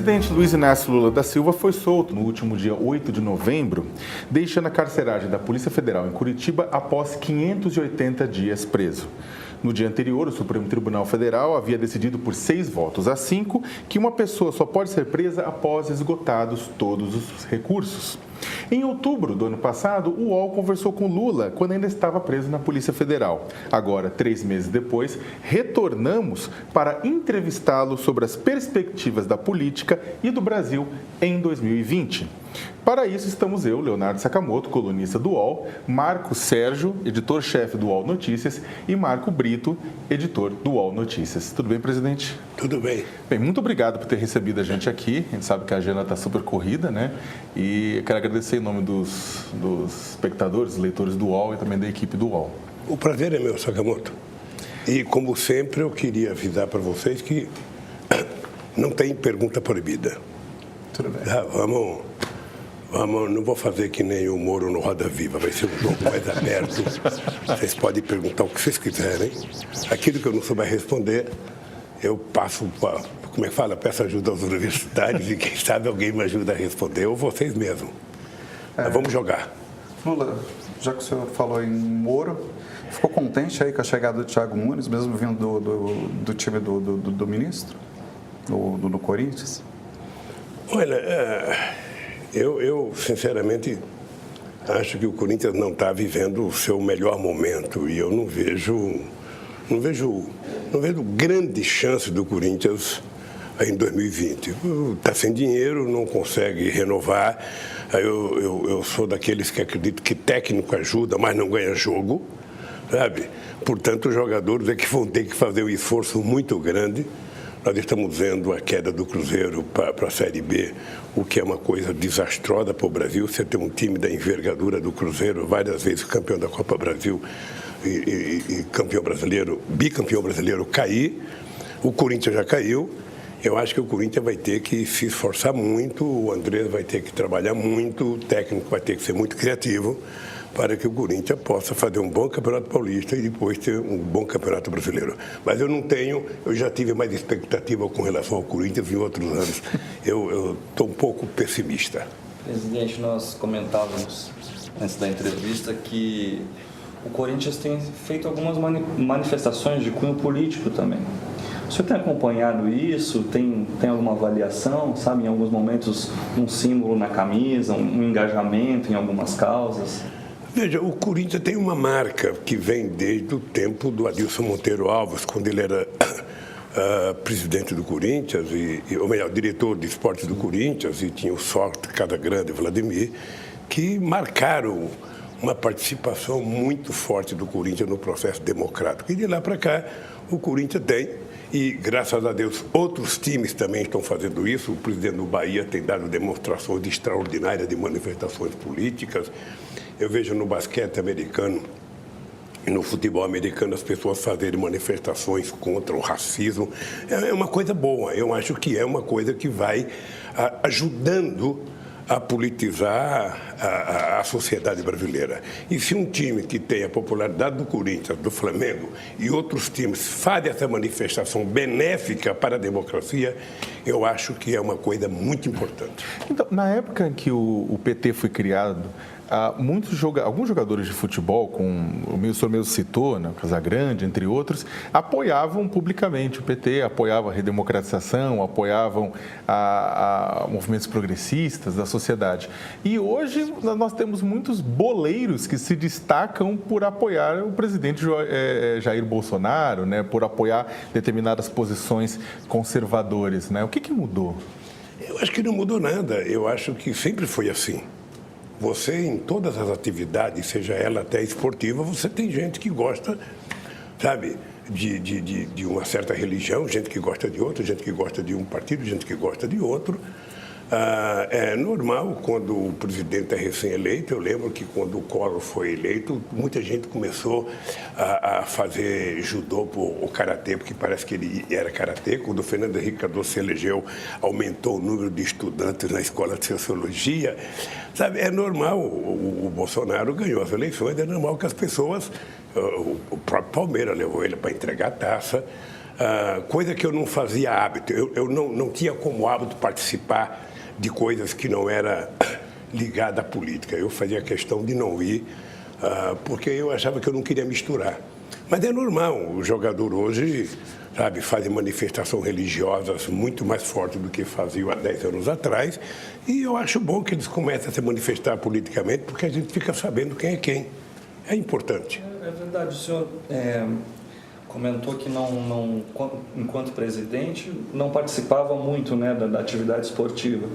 presidente Luiz Inácio Lula da Silva foi solto no último dia 8 de novembro, deixando a carceragem da Polícia Federal em Curitiba após 580 dias preso. No dia anterior, o Supremo Tribunal Federal havia decidido por 6 votos a 5 que uma pessoa só pode ser presa após esgotados todos os recursos. Em outubro do ano passado, o UOL conversou com Lula quando ainda estava preso na Polícia Federal. Agora, 3 meses depois, retornamos para entrevistá-lo sobre as perspectivas da política e do Brasil em 2020. Para isso, estamos eu, Leonardo Sakamoto, colunista do UOL, Marco Sérgio, editor-chefe do UOL Notícias, e Marco Brito, editor do UOL Notícias. Tudo bem, presidente? Tudo bem. Bem, muito obrigado por ter recebido a gente aqui. A gente sabe que a agenda está super corrida, né? E eu quero agradecer em nome dos espectadores, leitores do UOL e também da equipe do UOL. O prazer é meu, Sakamoto. E, como sempre, eu queria avisar para vocês que não tem pergunta proibida. Tudo bem. Vamos, não vou fazer que nem o Moro no Roda Viva, vai ser um jogo mais aberto. Vocês podem perguntar o que vocês quiserem. Aquilo que eu não souber responder, eu passo para, como é que fala? Peço ajuda aos universitários e quem sabe alguém me ajuda a responder, ou vocês mesmos. Mas vamos jogar. Lula, já que o senhor falou em Moro, ficou contente aí com a chegada do Thiago Nunes, mesmo vindo do time do ministro, do Corinthians? Olha, eu sinceramente acho que o Corinthians não está vivendo o seu melhor momento e eu não vejo grande chance do Corinthians em 2020. Está sem dinheiro, não consegue renovar. Eu sou daqueles que acreditam que técnico ajuda, mas não ganha jogo, sabe? Portanto, os jogadores é que vão ter que fazer um esforço muito grande. Nós estamos vendo a queda do Cruzeiro para a Série B, o que é uma coisa desastrosa para o Brasil. Você tem um time da envergadura do Cruzeiro, várias vezes campeão da Copa Brasil e campeão brasileiro, bicampeão brasileiro, cair. O Corinthians já caiu. Eu acho que o Corinthians vai ter que se esforçar muito, o Andrés vai ter que trabalhar muito, o técnico vai ter que ser muito criativo para que o Corinthians possa fazer um bom campeonato paulista e depois ter um bom campeonato brasileiro. Mas eu já tive mais expectativa com relação ao Corinthians em outros anos. Eu estou um pouco pessimista. Presidente, nós comentávamos antes da entrevista que o Corinthians tem feito algumas manifestações de cunho político também. O senhor tem acompanhado isso? Tem alguma avaliação, sabe, em alguns momentos um símbolo na camisa, um engajamento em algumas causas? Veja, o Corinthians tem uma marca que vem desde o tempo do Adilson Monteiro Alves, quando ele era presidente do Corinthians, ou melhor, diretor de esportes do Corinthians, e tinha o sorte Casagrande e Vladimir, que marcaram uma participação muito forte do Corinthians no processo democrático. E de lá para cá, o Corinthians tem, e graças a Deus outros times também estão fazendo isso. O presidente do Bahia tem dado demonstrações extraordinárias de manifestações políticas. Eu vejo no basquete americano e no futebol americano as pessoas fazerem manifestações contra o racismo. É uma coisa boa. Eu acho que é uma coisa que vai ajudando a politizar a sociedade brasileira. E se um time que tem a popularidade do Corinthians, do Flamengo e outros times fazem essa manifestação benéfica para a democracia, eu acho que é uma coisa muito importante. Então, na época em que o PT foi criado, alguns jogadores de futebol, o senhor mesmo citou, né, o Casagrande, entre outros, apoiavam publicamente o PT, apoiavam a redemocratização, apoiavam movimentos progressistas da sociedade. E hoje nós temos muitos boleiros que se destacam por apoiar o presidente Jair Bolsonaro, né, por apoiar determinadas posições conservadoras, né? O que mudou? Eu acho que não mudou nada. Eu acho que sempre foi assim. Você, em todas as atividades, seja ela até esportiva, você tem gente que gosta, sabe, de uma certa religião, gente que gosta de outra, gente que gosta de um partido, gente que gosta de outro. É normal quando o presidente é recém-eleito. Eu lembro que quando o Collor foi eleito, muita gente começou a fazer judô ou karatê, porque parece que ele era karatê. Quando o Fernando Henrique Cardoso se elegeu, aumentou o número de estudantes na escola de sociologia. Sabe, é normal, o Bolsonaro ganhou as eleições, é normal que as pessoas, o próprio Palmeiras levou ele para entregar a taça. coisa que eu não fazia hábito. Eu não tinha como hábito participar de coisas que não era ligada à política. Eu fazia questão de não ir, porque eu achava que eu não queria misturar. Mas é normal, o jogador hoje, sabe, faz manifestações religiosas muito mais fortes do que faziam há 10 anos atrás, e eu acho bom que eles comecem a se manifestar politicamente, porque a gente fica sabendo quem é quem. É importante. É verdade, o senhor comentou que enquanto presidente, não participava muito, né, da atividade esportiva.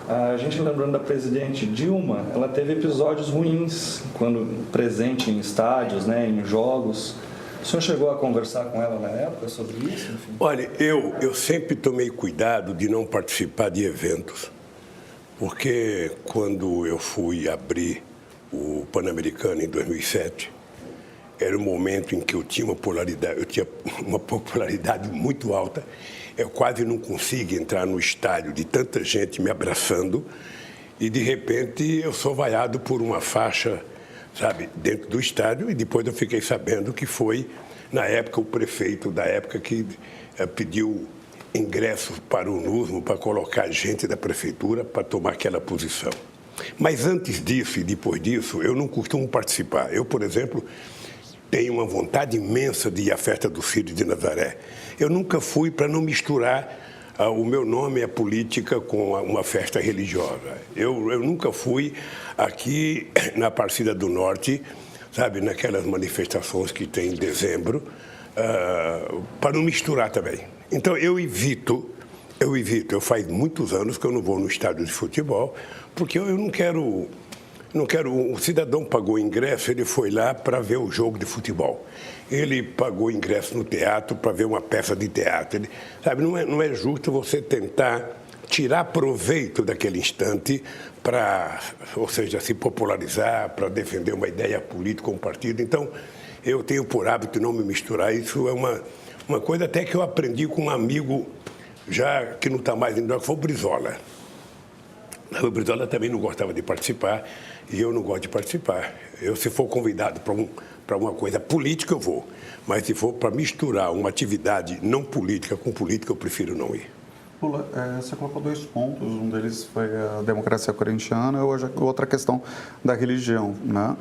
A gente, lembrando da presidente Dilma, ela teve episódios ruins quando presente em estádios, né, em jogos. O senhor chegou a conversar com ela na época sobre isso? Enfim? Olha, eu sempre tomei cuidado de não participar de eventos, porque quando eu fui abrir o Pan-Americano em 2007, era um momento em que eu tinha uma popularidade muito alta. Eu quase não consigo entrar no estádio de tanta gente me abraçando e, de repente, eu sou vaiado por uma faixa, sabe, dentro do estádio, e depois eu fiquei sabendo que foi, na época, o prefeito da época que pediu ingressos para o NUSMO para colocar gente da prefeitura para tomar aquela posição. Mas antes disso e depois disso, eu não costumo participar. Eu, por exemplo, tenho uma vontade imensa de ir à festa do Círio de Nazaré. Eu nunca fui para não misturar o meu nome, a política, com uma festa religiosa. Eu nunca fui aqui na Aparecida do Norte, sabe, naquelas manifestações que tem em dezembro, para não misturar também. Então, eu evito, faz muitos anos que eu não vou no estádio de futebol, porque eu não quero... O cidadão pagou ingresso, ele foi lá para ver o jogo de futebol. Ele pagou ingresso no teatro para ver uma peça de teatro. Sabe, não é justo você tentar tirar proveito daquele instante para, ou seja, se popularizar, para defender uma ideia política ou um partido. Então, eu tenho por hábito não me misturar. Isso é uma coisa até que eu aprendi com um amigo, já que não está mais indo, que foi o Brizola. O Brizola também não gostava de participar e eu não gosto de participar. Se for convidado para uma coisa política, eu vou. Mas se for para misturar uma atividade não política com política, eu prefiro não ir. Lula, você colocou 2 pontos. Um deles foi a democracia corintiana e outra questão da religião, né?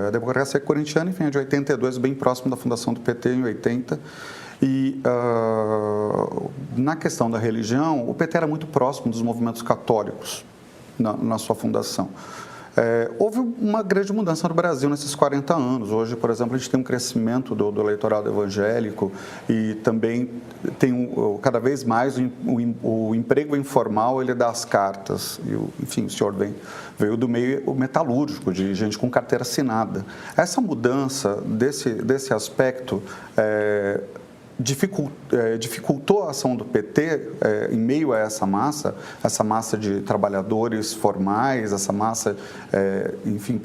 A democracia corintiana, enfim, é de 82, bem próximo da fundação do PT, em 80. E na questão da religião, o PT era muito próximo dos movimentos católicos na sua fundação. Houve uma grande mudança no Brasil nesses 40 anos. Hoje, por exemplo, a gente tem um crescimento do eleitorado evangélico e também tem cada vez mais o emprego informal, ele dá as cartas. Enfim, o senhor veio do meio metalúrgico, de gente com carteira assinada. Essa mudança desse aspecto dificultou a ação do PT em meio a essa massa de trabalhadores formais, essa massa, enfim,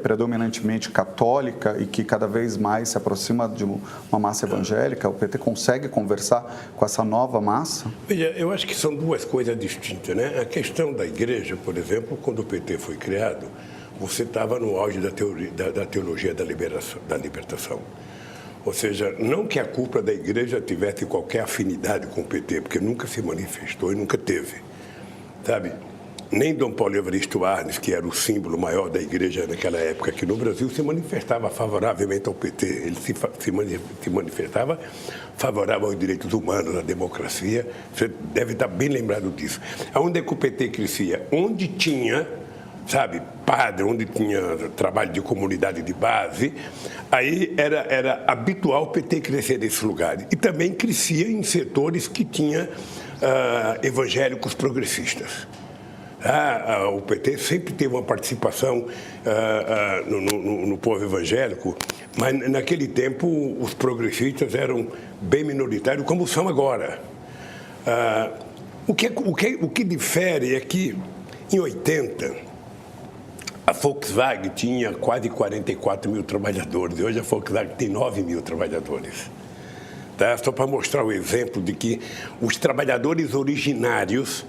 predominantemente católica e que cada vez mais se aproxima de uma massa evangélica. O PT consegue conversar com essa nova massa? Veja, eu acho que são 2 coisas distintas, né? A questão da igreja, por exemplo, quando o PT foi criado, você estava no auge da teologia da libertação. Ou seja, não que a cúpula da igreja tivesse qualquer afinidade com o PT, porque nunca se manifestou e nunca teve, sabe? Nem Dom Paulo Evaristo Arnes, que era o símbolo maior da igreja naquela época aqui no Brasil, se manifestava favoravelmente ao PT. Ele se manifestava favorável aos direitos humanos, à democracia. Você deve estar bem lembrado disso. Aonde é que o PT crescia? Onde tinha, sabe, padre, onde tinha trabalho de comunidade de base, aí era habitual o PT crescer nesse lugar. E também crescia em setores que tinha evangélicos progressistas. O PT sempre teve uma participação no povo evangélico, mas naquele tempo os progressistas eram bem minoritários, como são agora. O que difere é que, em 80, a Volkswagen tinha quase 44 mil trabalhadores, e hoje a Volkswagen tem 9 mil trabalhadores. Tá? Só para mostrar o exemplo de que os trabalhadores originários,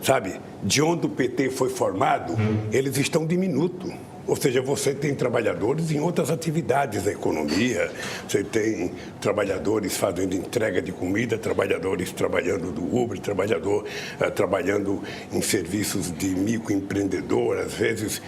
sabe, de onde o PT foi formado, eles estão diminutos. Ou seja, você tem trabalhadores em outras atividades da economia, você tem trabalhadores fazendo entrega de comida, trabalhadores trabalhando do Uber, trabalhando em serviços de microempreendedor. Às vezes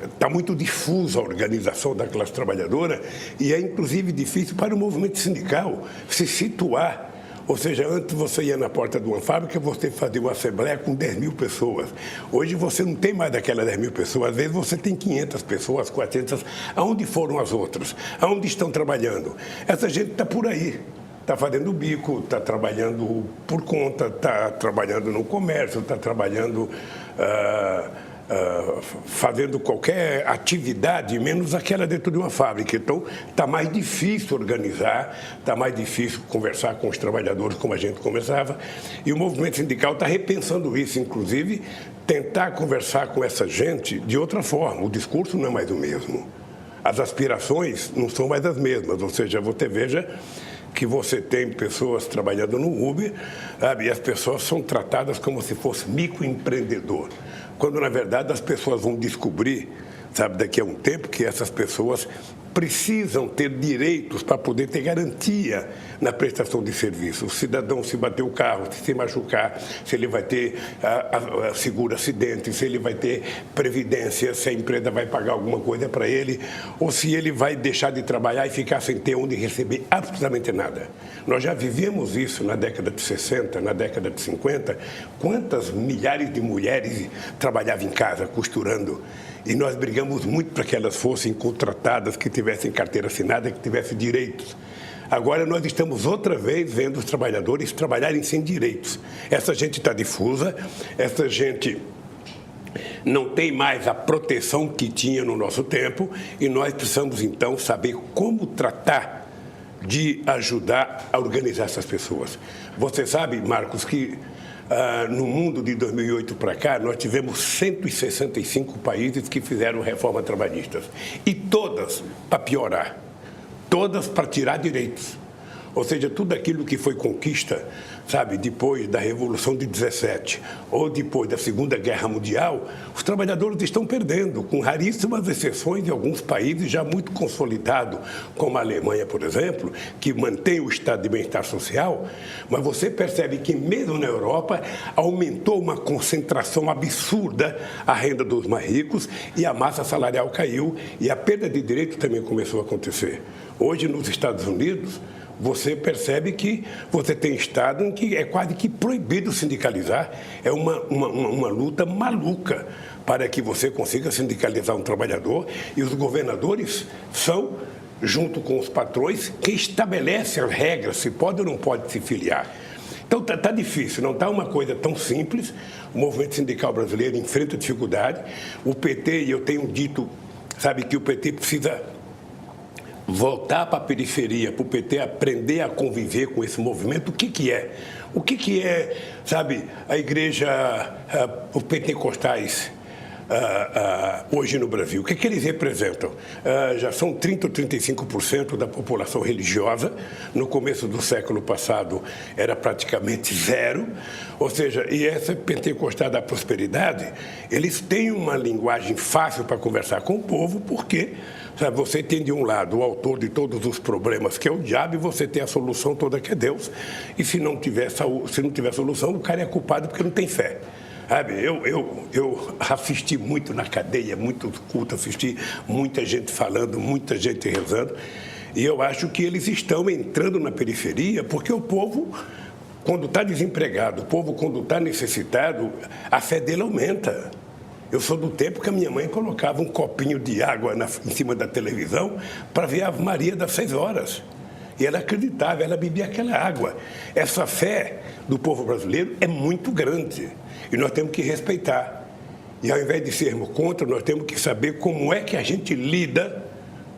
está muito difusa a organização da classe trabalhadora e é inclusive difícil para o movimento sindical se situar. Ou seja, antes você ia na porta de uma fábrica, você fazia uma assembleia com 10 mil pessoas. Hoje você não tem mais daquelas 10 mil pessoas. Às vezes você tem 500 pessoas, 400. Aonde foram as outras? Aonde estão trabalhando? Essa gente está por aí. Está fazendo bico, está trabalhando por conta, está trabalhando no comércio, está trabalhando... fazendo qualquer atividade, menos aquela dentro de uma fábrica. Então, está mais difícil organizar, está mais difícil conversar com os trabalhadores como a gente conversava. E o movimento sindical está repensando isso, inclusive, tentar conversar com essa gente de outra forma. O discurso não é mais o mesmo. As aspirações não são mais as mesmas. Ou seja, você veja que você tem pessoas trabalhando no Uber, sabe? E as pessoas são tratadas como se fosse microempreendedor. Quando, na verdade, as pessoas vão descobrir, sabe, daqui a um tempo, que essas pessoas precisam ter direitos para poder ter garantia na prestação de serviço. O cidadão, se bater o carro, se machucar, se ele vai ter seguro acidente, se ele vai ter previdência, se a empresa vai pagar alguma coisa para ele, ou se ele vai deixar de trabalhar e ficar sem ter onde receber absolutamente nada. Nós já vivemos isso na década de 60, na década de 50. Quantas milhares de mulheres trabalhavam em casa, costurando? E nós brigamos muito para que elas fossem contratadas, que tivessem carteira assinada, que tivessem direitos. Agora nós estamos outra vez vendo os trabalhadores trabalharem sem direitos. Essa gente está difusa, essa gente não tem mais a proteção que tinha no nosso tempo e nós precisamos então saber como tratar de ajudar a organizar essas pessoas. Você sabe, Marcos, que no mundo de 2008 para cá, nós tivemos 165 países que fizeram reformas trabalhistas. E todas para piorar, todas para tirar direitos. Ou seja, tudo aquilo que foi conquista, sabe, depois da Revolução de 17 ou depois da Segunda Guerra Mundial, os trabalhadores estão perdendo, com raríssimas exceções em alguns países já muito consolidados, como a Alemanha, por exemplo, que mantém o estado de bem-estar social, mas você percebe que mesmo na Europa aumentou uma concentração absurda a renda dos mais ricos e a massa salarial caiu e a perda de direitos também começou a acontecer. Hoje, nos Estados Unidos, você percebe que você tem estado em que é quase que proibido sindicalizar. É uma luta maluca para que você consiga sindicalizar um trabalhador e os governadores são, junto com os patrões, quem estabelece as regras, se pode ou não pode se filiar. Então está difícil, não está uma coisa tão simples. O movimento sindical brasileiro enfrenta dificuldade. O PT, e eu tenho dito, sabe, que o PT precisa voltar para a periferia, para o PT aprender a conviver com esse movimento. O que é? O que é, sabe, a igreja, os pentecostais hoje no Brasil? O que eles representam? Já são 30% ou 35% da população religiosa. No começo do século passado era praticamente zero. Ou seja, e essa pentecostal da prosperidade, eles têm uma linguagem fácil para conversar com o povo, porque sabe, você tem de um lado o autor de todos os problemas, que é o diabo, e você tem a solução toda, que é Deus. E se não tiver solução, o cara é culpado porque não tem fé. Sabe, eu assisti muito na cadeia, muito culto, assisti muita gente falando, muita gente rezando, e eu acho que eles estão entrando na periferia porque o povo, quando está desempregado, o povo, quando está necessitado, a fé dele aumenta. Eu sou do tempo que a minha mãe colocava um copinho de água em cima da televisão para ver a Ave Maria das 6 horas. E ela acreditava, ela bebia aquela água. Essa fé do povo brasileiro é muito grande e nós temos que respeitar. E ao invés de sermos contra, nós temos que saber como é que a gente lida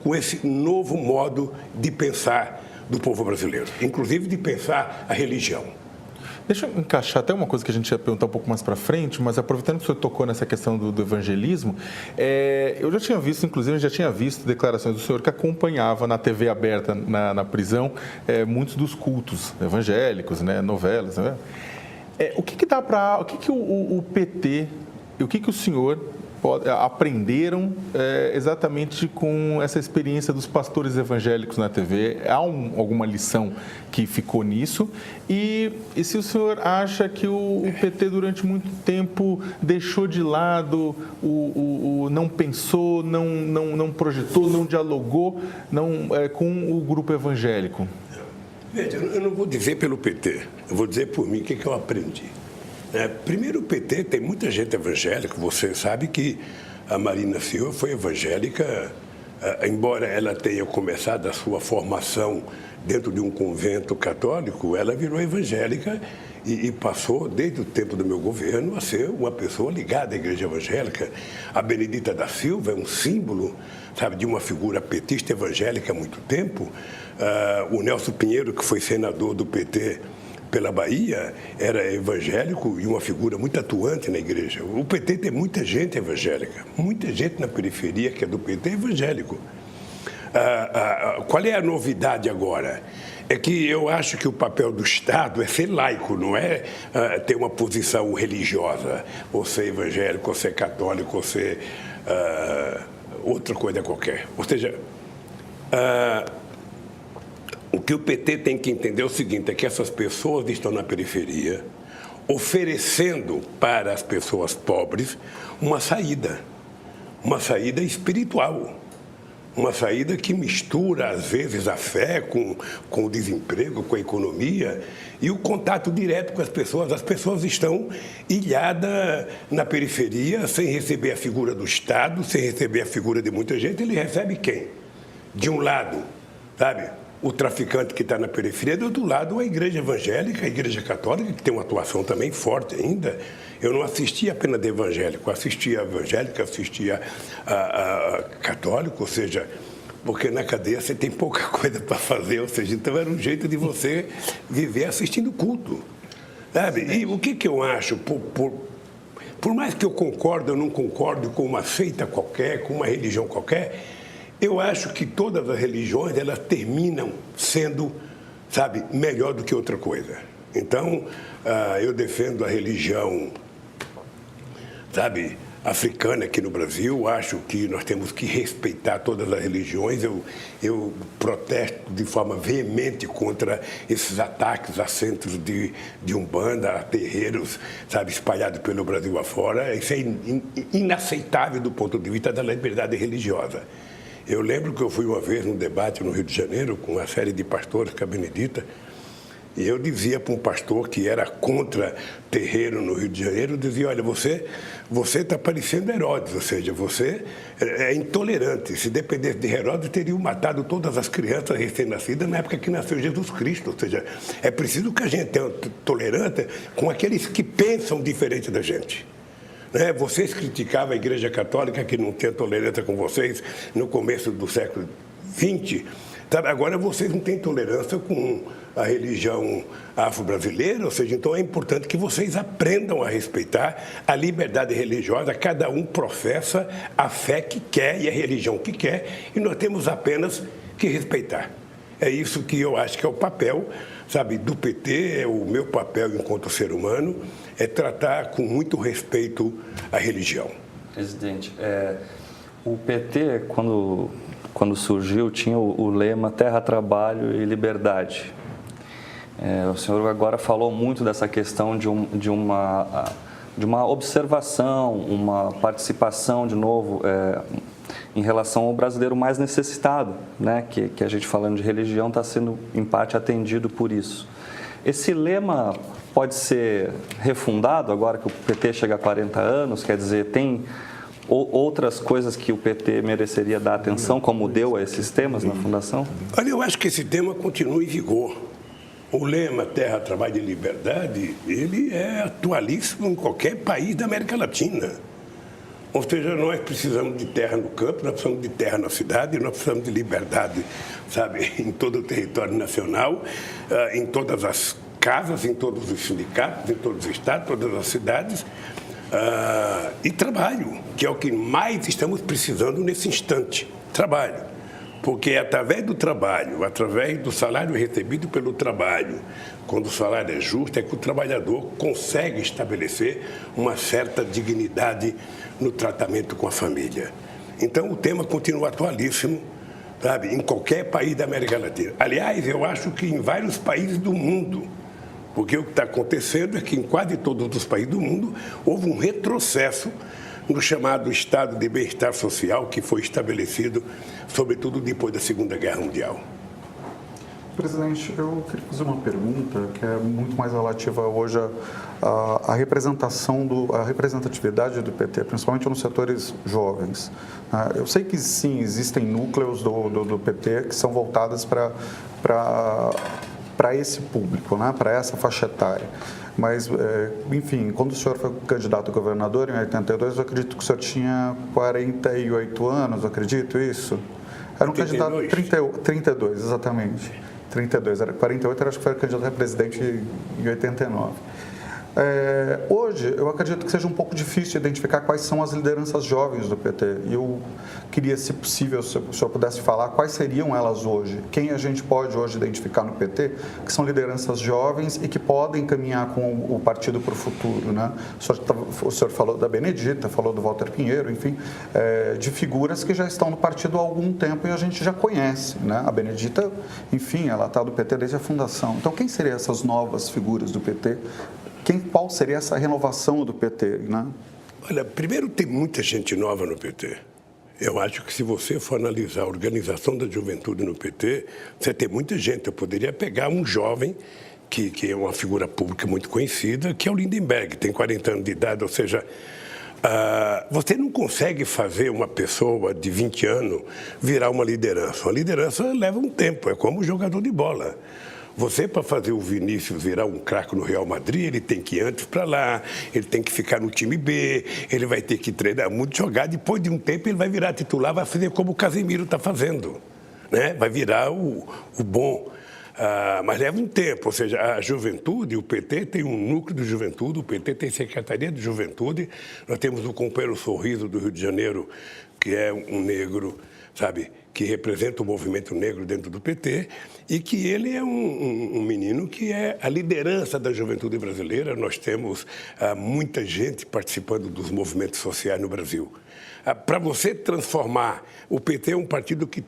com esse novo modo de pensar do povo brasileiro, inclusive de pensar a religião. Deixa eu encaixar até uma coisa que a gente ia perguntar um pouco mais para frente, mas aproveitando que o senhor tocou nessa questão do evangelismo, eu já tinha visto, inclusive, declarações do senhor que acompanhava na TV aberta, na prisão, muitos dos cultos evangélicos, né, novelas. Né? O que dá para... O que o PT, o que o senhor aprenderam exatamente com essa experiência dos pastores evangélicos na TV? Há alguma lição que ficou nisso? E se o senhor acha que o PT durante muito tempo deixou de lado, não pensou, não projetou, não dialogou com o grupo evangélico? Veja, eu não vou dizer pelo PT, eu vou dizer por mim o que eu aprendi. Primeiro, o PT tem muita gente evangélica. Você sabe que a Marina Silva foi evangélica, embora ela tenha começado a sua formação dentro de um convento católico, ela virou evangélica e passou, desde o tempo do meu governo, a ser uma pessoa ligada à igreja evangélica. A Benedita da Silva é um símbolo, sabe, de uma figura petista evangélica há muito tempo. O Nelson Pinheiro, que foi senador do PT pela Bahia, era evangélico e uma figura muito atuante na igreja. O PT tem muita gente evangélica, muita gente na periferia que é do PT é evangélico. Qual é a novidade agora? É que eu acho que o papel do Estado é ser laico, não é ter uma posição religiosa, ou ser evangélico, ou ser católico, ou ser outra coisa qualquer. Ou seja, o que o PT tem que entender é o seguinte, é que essas pessoas estão na periferia oferecendo para as pessoas pobres uma saída espiritual, uma saída que mistura, às vezes, a fé com o desemprego, com a economia e o contato direto com as pessoas. As pessoas estão ilhadas na periferia, sem receber a figura do Estado, sem receber a figura de muita gente. Ele recebe quem? De um lado, sabe, o traficante que está na periferia, do outro lado a igreja evangélica, a igreja católica, que tem uma atuação também forte ainda. Eu não assistia apenas de evangélico, assistia a evangélica, assistia a católico, ou seja, porque na cadeia você tem pouca coisa para fazer, ou seja, então era um jeito de você viver assistindo culto, sabe? E o que eu acho, por mais que eu concorde ou não concorde com uma seita qualquer, com uma religião qualquer, eu acho que todas as religiões, elas terminam sendo, sabe, melhor do que outra coisa. Então, eu defendo a religião, sabe, africana aqui no Brasil. Acho que nós temos que respeitar todas as religiões. Eu protesto de forma veemente contra esses ataques a centros de umbanda, a terreiros, sabe, espalhados pelo Brasil afora. Isso é inaceitável do ponto de vista da liberdade religiosa. Eu lembro que eu fui uma vez num debate no Rio de Janeiro com uma série de pastores, com a Benedita, e eu dizia para um pastor que era contra terreiro no Rio de Janeiro, eu dizia, olha, você está parecendo Herodes, ou seja, você é intolerante. Se dependesse de Herodes, teriam matado todas as crianças recém-nascidas na época que nasceu Jesus Cristo. Ou seja, é preciso que a gente tenha tolerância com aqueles que pensam diferente da gente. Vocês criticavam a Igreja Católica, que não tinha tolerância com vocês no começo do século XX. Agora vocês não têm tolerância com a religião afro-brasileira, ou seja, então é importante que vocês aprendam a respeitar a liberdade religiosa. Cada um professa a fé que quer e a religião que quer, e nós temos apenas que respeitar. É isso que eu acho que é o papel, sabe, do PT, é o meu papel enquanto ser humano, é tratar com muito respeito a religião. Presidente, o PT, quando surgiu, tinha o lema Terra, Trabalho e Liberdade. O senhor agora falou muito dessa questão de uma observação, uma participação, de novo, em relação ao brasileiro mais necessitado, né? Que a gente, falando de religião, está sendo, em parte, atendido por isso. Esse lema pode ser refundado agora que o PT chega a 40 anos? Quer dizer, tem outras coisas que o PT mereceria dar atenção, como deu a esses temas na Fundação? Olha, eu acho que esse tema continua em vigor. O lema Terra, Trabalho e Liberdade, ele é atualíssimo em qualquer país da América Latina. Ou seja, nós precisamos de terra no campo, nós precisamos de terra na cidade, nós precisamos de liberdade, sabe, em todo o território nacional, em todas as casas, em todos os sindicatos, em todos os estados, todas as cidades, e trabalho, que é o que mais estamos precisando nesse instante, trabalho. Porque é através do trabalho, através do salário recebido pelo trabalho, quando o salário é justo, é que o trabalhador consegue estabelecer uma certa dignidade no tratamento com a família. Então, o tema continua atualíssimo, sabe, em qualquer país da América Latina. Aliás, eu acho que em vários países do mundo, porque o que está acontecendo é que em quase todos os países do mundo houve um retrocesso no chamado estado de bem-estar social que foi estabelecido, sobretudo depois da Segunda Guerra Mundial. Presidente, eu queria fazer uma pergunta que é muito mais relativa hoje à representatividade do PT, principalmente nos setores jovens. Eu sei que sim, existem núcleos do PT que são voltados para esse público, né, para essa faixa etária. Mas, enfim, quando o senhor foi candidato a governador em 82, eu acredito que o senhor tinha 48 anos, eu acredito isso? Era um 32. candidato 32, exatamente. 32, era 48, acho que foi candidato a presidente em 89. Hoje, eu acredito que seja um pouco difícil identificar quais são as lideranças jovens do PT. E eu queria, se possível, se o senhor pudesse falar quais seriam elas hoje. Quem a gente pode hoje identificar no PT que são lideranças jovens e que podem caminhar com o partido para o futuro, né? O senhor falou da Benedita, falou do Walter Pinheiro, enfim, de figuras que já estão no partido há algum tempo e a gente já conhece, né? A Benedita, enfim, ela está do PT desde a fundação. Então, quem seriam essas novas figuras do PT? Qual seria essa renovação do PT, né? Olha, primeiro tem muita gente nova no PT. Eu acho que se você for analisar a organização da juventude no PT, você tem muita gente. Eu poderia pegar um jovem que é uma figura pública muito conhecida, que é o Lindenberg, tem 40 anos de idade, ou seja, você não consegue fazer uma pessoa de 20 anos virar uma liderança. Uma liderança leva um tempo, é como um jogador de bola. Você, para fazer o Vinícius virar um craque no Real Madrid, ele tem que ir antes para lá, ele tem que ficar no time B, ele vai ter que treinar muito, jogar. Depois de um tempo, ele vai virar titular, vai fazer como o Casemiro está fazendo, né? Vai virar o bom. Mas leva um tempo, ou seja, a juventude, o PT tem um núcleo de juventude, o PT tem Secretaria de Juventude, nós temos o companheiro Sorriso do Rio de Janeiro, que é um negro, sabe, que representa o movimento negro dentro do PT e que ele é um menino que é a liderança da juventude brasileira. Nós temos muita gente participando dos movimentos sociais no Brasil. Para você transformar, o PT é um partido que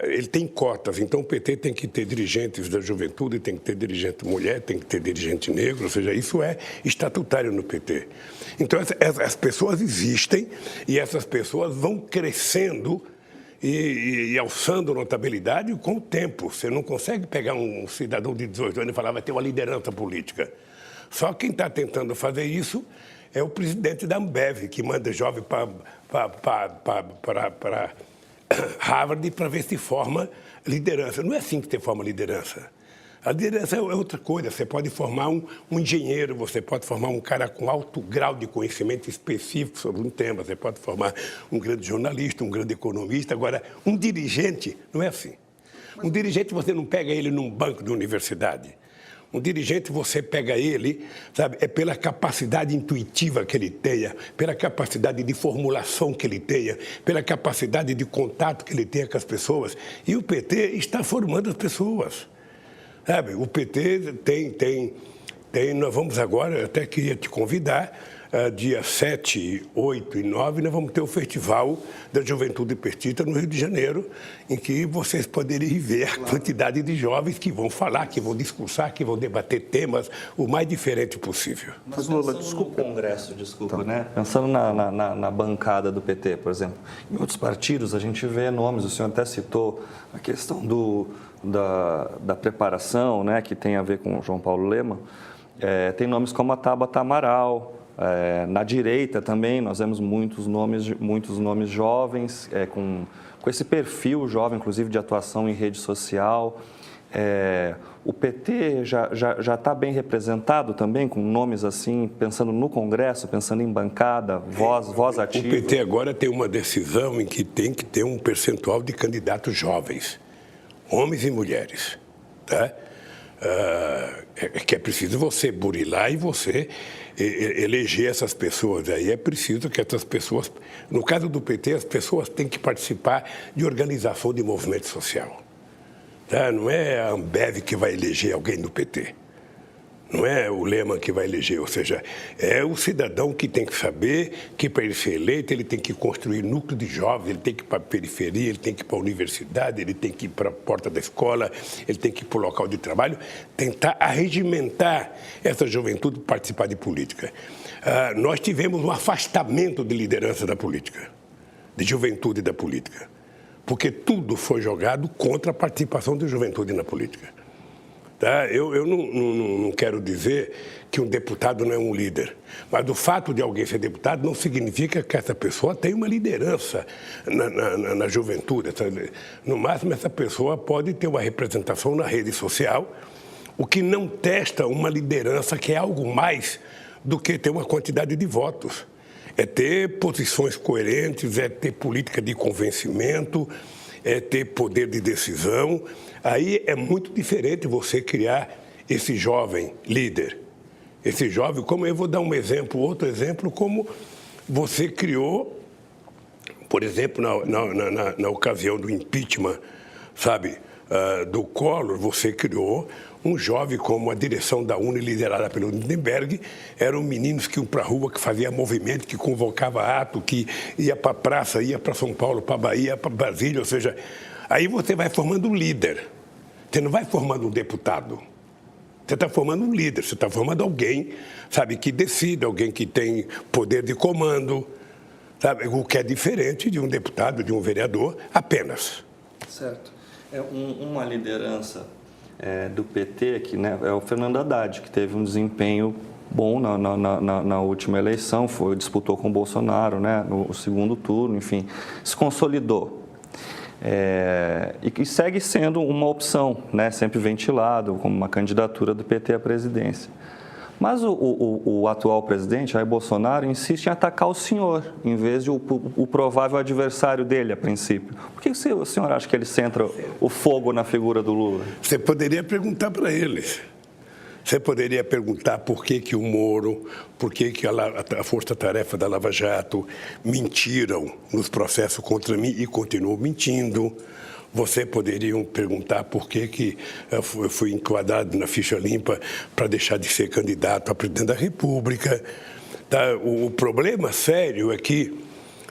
ele tem cotas, então o PT tem que ter dirigentes da juventude, tem que ter dirigente mulher, tem que ter dirigente negro, ou seja, isso é estatutário no PT. Então as pessoas existem e essas pessoas vão crescendo e alçando notabilidade com o tempo. Você não consegue pegar um cidadão de 18 anos e falar vai ter uma liderança política. Só quem está tentando fazer isso é o presidente da Ambev, que manda jovem para Harvard para ver se forma liderança. Não é assim que você forma liderança. A liderança é outra coisa. Você pode formar um engenheiro, você pode formar um cara com alto grau de conhecimento específico sobre um tema, você pode formar um grande jornalista, um grande economista. Agora, um dirigente não é assim. Um dirigente você não pega ele num banco de universidade. Um dirigente, você pega ele, sabe, é pela capacidade intuitiva que ele tenha, pela capacidade de formulação que ele tenha, pela capacidade de contato que ele tenha com as pessoas. E o PT está formando as pessoas. Sabe, o PT tem, nós vamos agora, eu até queria te convidar, dia 7, 8 e 9, nós vamos ter o Festival da Juventude Petista no Rio de Janeiro, em que vocês poderem ver a quantidade de jovens que vão falar, que vão discursar, que vão debater temas o mais diferente possível. Mas pensando no Congresso, né? Pensando na bancada do PT, por exemplo, em outros partidos a gente vê nomes, o senhor até citou a questão da preparação, né, que tem a ver com o João Paulo Lema, tem nomes como a Tabata Amaral. Na direita também nós vemos muitos nomes jovens, com esse perfil jovem, inclusive de atuação em rede social. O PT já está bem representado também, com nomes assim, pensando no Congresso, pensando em bancada, voz ativa. O PT agora tem uma decisão em que tem que ter um percentual de candidatos jovens, homens e mulheres, tá? Que é preciso você burilar e você eleger essas pessoas. Aí é preciso que essas pessoas, no caso do PT, as pessoas têm que participar de organização de movimento social. Tá? Não é a Ambev que vai eleger alguém do PT. Não é o lema que vai eleger, ou seja, é o cidadão que tem que saber que para ele ser eleito ele tem que construir núcleo de jovens, ele tem que ir para a periferia, ele tem que ir para a universidade, ele tem que ir para a porta da escola, ele tem que ir para o local de trabalho, tentar arregimentar essa juventude para participar de política. Nós tivemos um afastamento de liderança da política, de juventude da política, porque tudo foi jogado contra a participação da juventude na política. Tá? Eu não quero dizer que um deputado não é um líder, mas o fato de alguém ser deputado não significa que essa pessoa tem uma liderança na juventude. No máximo, essa pessoa pode ter uma representação na rede social, o que não testa uma liderança que é algo mais do que ter uma quantidade de votos. É ter posições coerentes, é ter política de convencimento, é ter poder de decisão. Aí é muito diferente você criar esse jovem líder. Esse jovem, como eu vou dar um exemplo, outro exemplo, como você criou, por exemplo, na ocasião do impeachment, sabe, do Collor, você criou um jovem como a direção da UNE, liderada pelo Lindenberg, eram meninos que iam para a rua, que faziam movimento, que convocava ato, que ia para a praça, ia para São Paulo, para a Bahia, para Brasília, ou seja, aí você vai formando um líder. Você não vai formando um deputado. Você está formando um líder, você está formando alguém, sabe, que decide, alguém que tem poder de comando, sabe, o que é diferente de um deputado, de um vereador, apenas. Certo. Uma liderança do PT, que, né, é o Fernando Haddad, que teve um desempenho bom na última eleição, disputou com o Bolsonaro, né, no segundo turno, enfim, se consolidou. E segue sendo uma opção, né, sempre ventilado como uma candidatura do PT à presidência. Mas o atual presidente, Jair Bolsonaro, insiste em atacar o senhor, em vez de o provável adversário dele, a princípio. Por que o senhor acha que ele centra o fogo na figura do Lula? Você poderia perguntar para eles. Você poderia perguntar por que o Moro, por que a Força-Tarefa da Lava Jato mentiram nos processos contra mim e continuam mentindo. Você poderia perguntar por que eu fui enquadrado na ficha limpa para deixar de ser candidato a presidente da República. Tá? O problema sério é que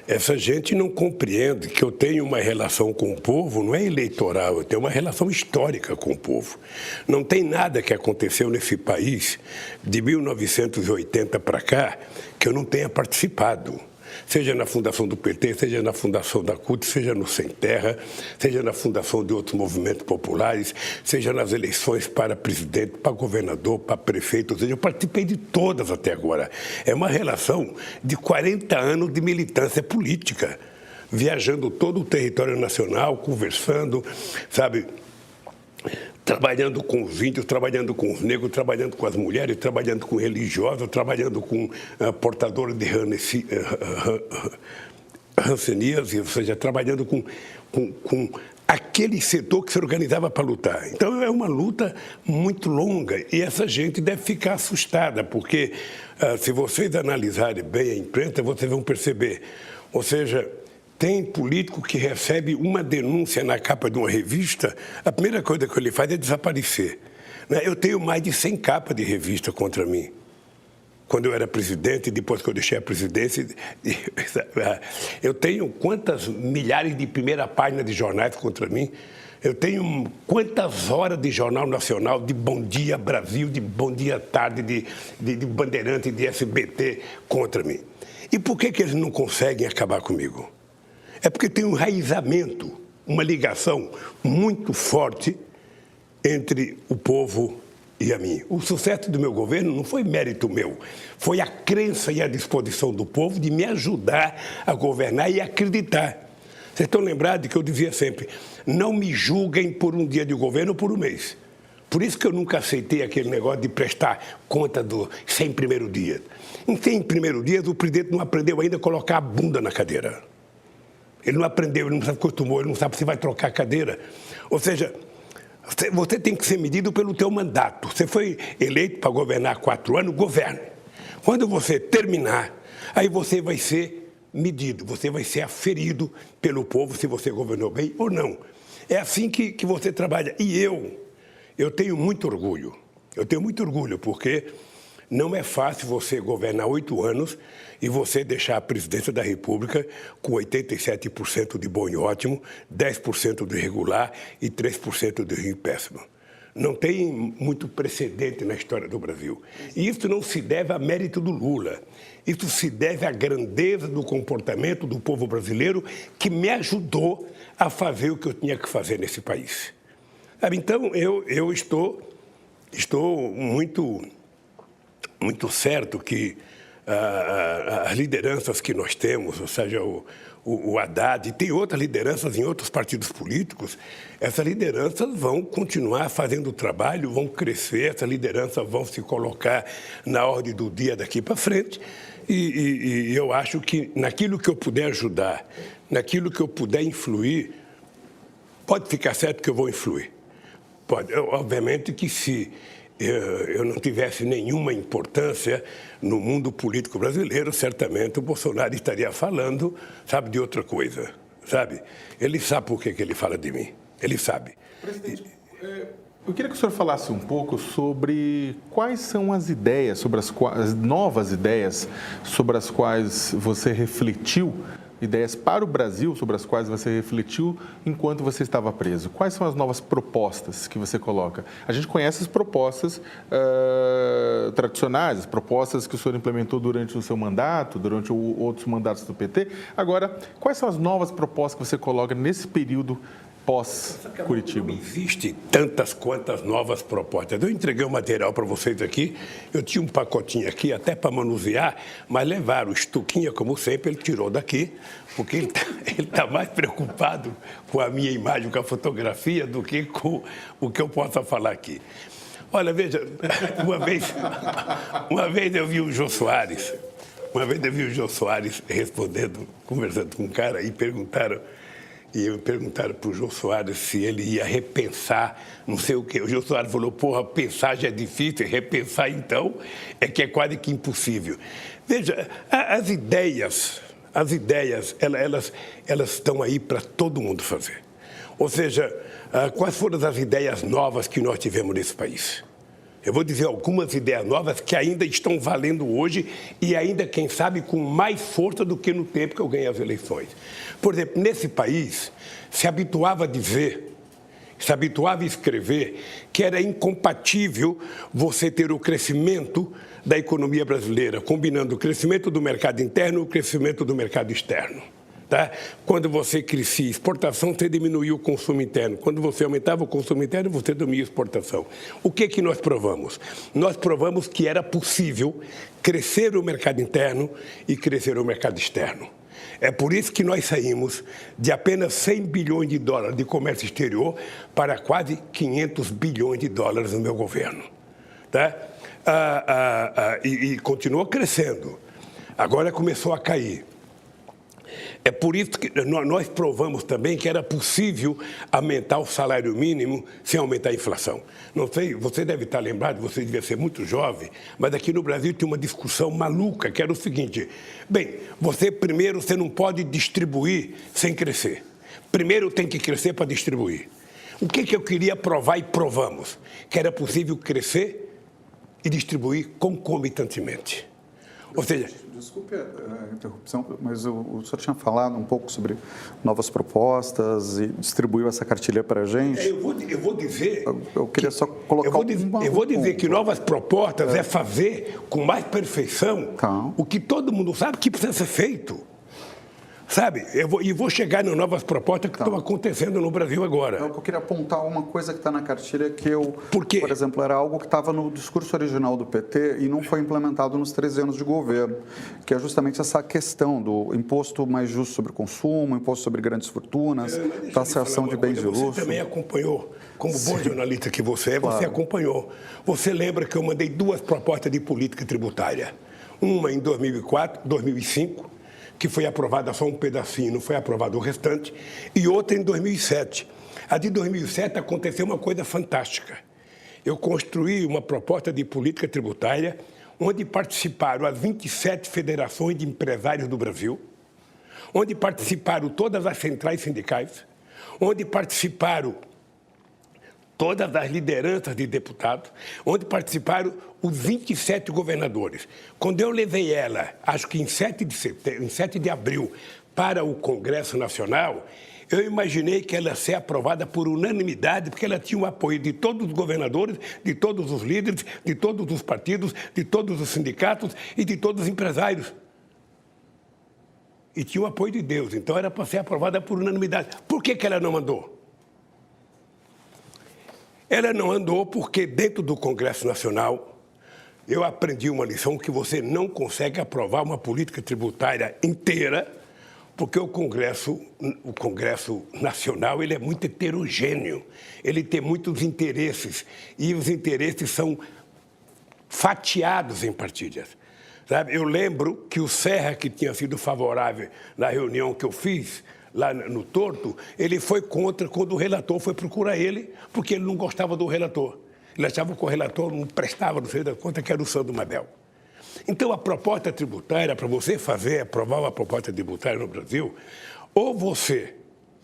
essa gente não compreende que eu tenho uma relação com o povo, não é eleitoral, eu tenho uma relação histórica com o povo. Não tem nada que aconteceu nesse país de 1980 para cá que eu não tenha participado. Seja na fundação do PT, seja na fundação da CUT, seja no Sem Terra, seja na fundação de outros movimentos populares, seja nas eleições para presidente, para governador, para prefeito, ou seja, eu participei de todas até agora. É uma relação de 40 anos de militância política, viajando todo o território nacional, conversando, sabe, trabalhando com os índios, trabalhando com os negros, trabalhando com as mulheres, trabalhando com religiosos, trabalhando com portadores de hanseníase, ou seja, trabalhando com aquele setor que se organizava para lutar. Então, é uma luta muito longa e essa gente deve ficar assustada, porque se vocês analisarem bem a imprensa, vocês vão perceber, ou seja, tem político que recebe uma denúncia na capa de uma revista, a primeira coisa que ele faz é desaparecer. Eu tenho mais de 100 capas de revista contra mim. Quando eu era presidente, depois que eu deixei a presidência, eu tenho quantas milhares de primeira página de jornais contra mim. Eu tenho quantas horas de Jornal Nacional, de Bom Dia Brasil, de Bom Dia Tarde, de Bandeirante, de SBT contra mim. E por que eles não conseguem acabar comigo? É porque tem um enraizamento, uma ligação muito forte entre o povo e a mim. O sucesso do meu governo não foi mérito meu, foi a crença e a disposição do povo de me ajudar a governar e acreditar. Vocês estão lembrados que eu dizia sempre, não me julguem por um dia de governo ou por um mês. Por isso que eu nunca aceitei aquele negócio de prestar conta do 100 primeiros dias. Em 100 primeiros dias, o presidente não aprendeu ainda a colocar a bunda na cadeira. Ele não aprendeu, ele não se acostumou, ele não sabe se vai trocar a cadeira. Ou seja, você tem que ser medido pelo teu mandato. Você foi eleito para governar 4 anos, governe. Quando você terminar, aí você vai ser medido, você vai ser aferido pelo povo se você governou bem ou não. É assim que você trabalha. E eu tenho muito orgulho. Eu tenho muito orgulho, porque não é fácil você governar 8 anos e você deixar a presidência da República com 87% de bom e ótimo, 10% de irregular e 3% de ruim e péssimo. Não tem muito precedente na história do Brasil. E isso não se deve a mérito do Lula. Isso se deve à grandeza do comportamento do povo brasileiro que me ajudou a fazer o que eu tinha que fazer nesse país. Então, eu estou muito certo que as lideranças que nós temos, ou seja, o Haddad, e tem outras lideranças em outros partidos políticos, essas lideranças vão continuar fazendo o trabalho, vão crescer, essas lideranças vão se colocar na ordem do dia daqui para frente, e eu acho que naquilo que eu puder ajudar, naquilo que eu puder influir, pode ficar certo que eu vou influir. Pode. Obviamente que se eu não tivesse nenhuma importância no mundo político brasileiro, certamente o Bolsonaro estaria falando, sabe, de outra coisa, sabe? Ele sabe por que ele fala de mim, ele sabe. Presidente, eu queria que o senhor falasse um pouco sobre quais são as ideias, as novas ideias sobre as quais você refletiu, ideias para o Brasil sobre as quais você refletiu enquanto você estava preso. Quais são as novas propostas que você coloca? A gente conhece as propostas tradicionais, as propostas que o senhor implementou durante o seu mandato, durante outros mandatos do PT. Agora, quais são as novas propostas que você coloca nesse período pós-Curitiba? Não existe tantas quantas novas propostas. Eu entreguei o material para vocês aqui, eu tinha um pacotinho aqui até para manusear, mas levaram o Stuquinha, como sempre, ele tirou daqui, porque ele está mais preocupado com a minha imagem, com a fotografia, do que com o que eu possa falar aqui. Olha, veja, uma vez eu vi o Jô Soares, respondendo, conversando com um cara, e perguntaram para o Jô Soares se ele ia repensar, não sei o quê. O Jô Soares falou, porra, pensar já é difícil, repensar então é que é quase que impossível. Veja, as ideias, elas estão aí para todo mundo fazer. Ou seja, quais foram as ideias novas que nós tivemos nesse país? Eu vou dizer algumas ideias novas que ainda estão valendo hoje e ainda, quem sabe, com mais força do que no tempo que eu ganhei as eleições. Por exemplo, nesse país, se habituava a dizer, se habituava a escrever que era incompatível você ter o crescimento da economia brasileira, combinando o crescimento do mercado interno e o crescimento do mercado externo. Tá? Quando você crescia exportação, você diminuía o consumo interno. Quando você aumentava o consumo interno, você diminuía a exportação. O que nós provamos? Nós provamos que era possível crescer o mercado interno e crescer o mercado externo. É por isso que nós saímos de apenas 100 bilhões de dólares de comércio exterior para quase 500 bilhões de dólares no meu governo. Tá? E continuou crescendo. Agora começou a cair. É por isso que nós provamos também que era possível aumentar o salário mínimo sem aumentar a inflação. Não sei, você deve estar lembrado, você devia ser muito jovem, mas aqui no Brasil tinha uma discussão maluca, que era o seguinte: bem, você não pode distribuir sem crescer. Primeiro tem que crescer para distribuir. O que eu queria provar e provamos? Que era possível crescer e distribuir concomitantemente. Ou seja... Desculpe a interrupção, mas o senhor tinha falado um pouco sobre novas propostas e distribuiu essa cartilha para a gente. Eu vou dizer... Eu queria só colocar... Eu vou dizer que novas propostas é fazer com mais perfeição o que todo mundo sabe que precisa ser feito. Sabe? E vou chegar nas novas propostas que estão acontecendo no Brasil agora. Eu queria apontar uma coisa que está na cartilha que por exemplo, era algo que estava no discurso original do PT e não foi implementado nos 13 anos de governo, que é justamente essa questão do imposto mais justo sobre o consumo, imposto sobre grandes fortunas, taxação de bens de luxo. Você também acompanhou, como bom jornalista que você é, você acompanhou. Você lembra que eu mandei 2 propostas de política tributária. Uma em 2005, que foi aprovada só um pedacinho, não foi aprovado o restante, e outra em 2007. A de 2007 aconteceu uma coisa fantástica. Eu construí uma proposta de política tributária onde participaram as 27 federações de empresários do Brasil, onde participaram todas as centrais sindicais, onde participaram todas as lideranças de deputados, onde participaram os 27 governadores. Quando eu levei ela, acho que em 7 de abril, para o Congresso Nacional, eu imaginei que ela ia ser aprovada por unanimidade, porque ela tinha o apoio de todos os governadores, de todos os líderes, de todos os partidos, de todos os sindicatos e de todos os empresários. E tinha o apoio de Deus, então era para ser aprovada por unanimidade. Por que ela não andou? Ela não andou porque dentro do Congresso Nacional eu aprendi uma lição que você não consegue aprovar uma política tributária inteira, porque o Congresso Nacional ele é muito heterogêneo, ele tem muitos interesses e os interesses são fatiados em partilhas. Sabe? Eu lembro que o Serra, que tinha sido favorável na reunião que eu fiz lá no Torto, ele foi contra quando o relator foi procurar ele, porque ele não gostava do relator. Ele achava que o relator não prestava, não sei da conta, que era o Sandro Mabel. Então, a proposta tributária, para você aprovar uma proposta tributária no Brasil, ou você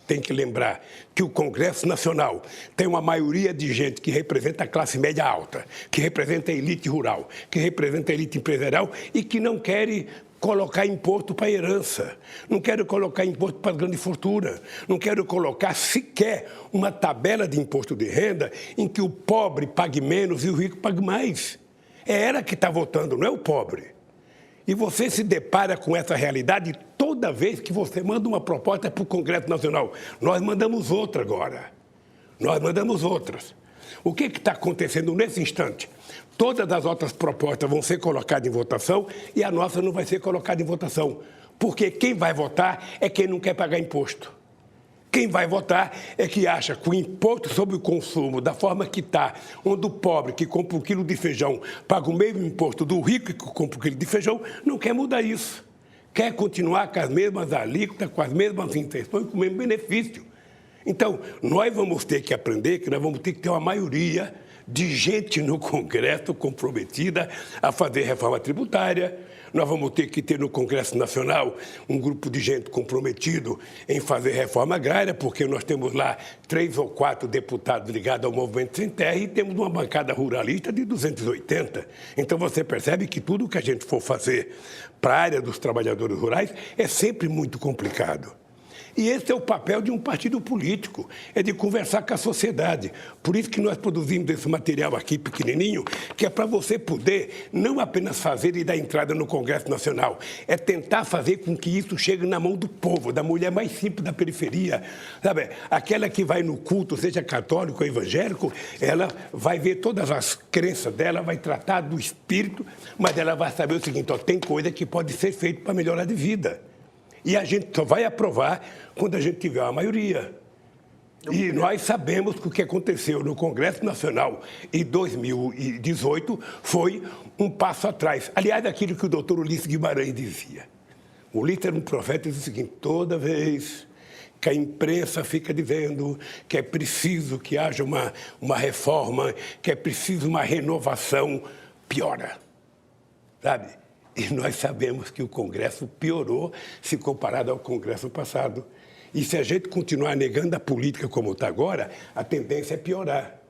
tem que lembrar que o Congresso Nacional tem uma maioria de gente que representa a classe média alta, que representa a elite rural, que representa a elite empresarial e que não quer colocar imposto para a herança, não quero colocar imposto para a grande fortuna, não quero colocar sequer uma tabela de imposto de renda em que o pobre pague menos e o rico pague mais. É ela que está votando, não é o pobre. E você se depara com essa realidade toda vez que você manda uma proposta para o Congresso Nacional. Nós mandamos outra agora. Nós mandamos outras. O que está acontecendo nesse instante? Todas as outras propostas vão ser colocadas em votação e a nossa não vai ser colocada em votação. Porque quem vai votar é quem não quer pagar imposto. Quem vai votar é que acha que o imposto sobre o consumo, da forma que está, onde o pobre que compra um quilo de feijão paga o mesmo imposto do rico que compra um quilo de feijão, não quer mudar isso. Quer continuar com as mesmas alíquotas, com as mesmas intenções, com o mesmo benefício. Então, nós vamos ter que aprender que nós vamos ter que ter uma maioria de gente no Congresso comprometida a fazer reforma tributária. Nós vamos ter que ter no Congresso Nacional um grupo de gente comprometido em fazer reforma agrária, porque nós temos lá 3 ou 4 deputados ligados ao Movimento Sem Terra e temos uma bancada ruralista de 280. Então você percebe que tudo que a gente for fazer para a área dos trabalhadores rurais é sempre muito complicado. E esse é o papel de um partido político, é de conversar com a sociedade. Por isso que nós produzimos esse material aqui pequenininho, que é para você poder não apenas fazer e dar entrada no Congresso Nacional, é tentar fazer com que isso chegue na mão do povo, da mulher mais simples da periferia. Sabe? Aquela que vai no culto, seja católico ou evangélico, ela vai ver todas as crenças dela, vai tratar do espírito, mas ela vai saber o seguinte, ó, tem coisa que pode ser feita para melhorar de vida. E a gente só vai aprovar quando a gente tiver uma maioria. E nós sabemos que o que aconteceu no Congresso Nacional em 2018 foi um passo atrás. Aliás, aquilo que o doutor Ulisses Guimarães dizia. O Ulisses era um profeta e dizia o seguinte, toda vez que a imprensa fica dizendo que é preciso que haja uma reforma, que é preciso uma renovação, piora. Sabe? E nós sabemos que o Congresso piorou se comparado ao Congresso passado. E se a gente continuar negando a política como está agora, a tendência é piorar.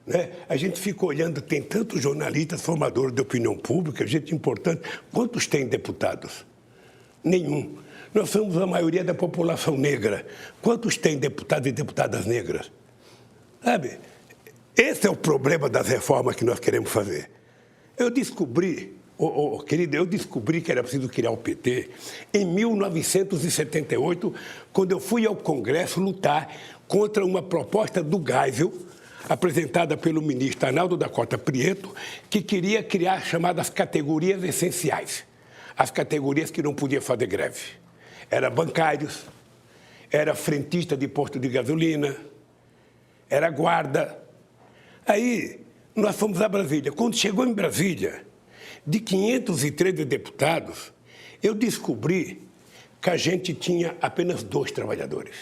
Né? A gente fica olhando, tem tantos jornalistas formadores de opinião pública, gente importante. Quantos tem deputados? Nenhum. Nós somos a maioria da população negra. Quantos tem deputados e deputadas negras? Sabe? Esse é o problema das reformas que nós queremos fazer. Eu descobri... querido, eu descobri que era preciso criar o PT em 1978, quando eu fui ao Congresso lutar contra uma proposta do Geisel, apresentada pelo ministro Arnaldo da Costa Prieto, que queria criar as chamadas categorias essenciais, as categorias que não podiam fazer greve. Era bancários, era frentista de posto de gasolina, era guarda. Aí nós fomos a Brasília. Quando chegou em Brasília, de 513 deputados, eu descobri que a gente tinha apenas 2 trabalhadores.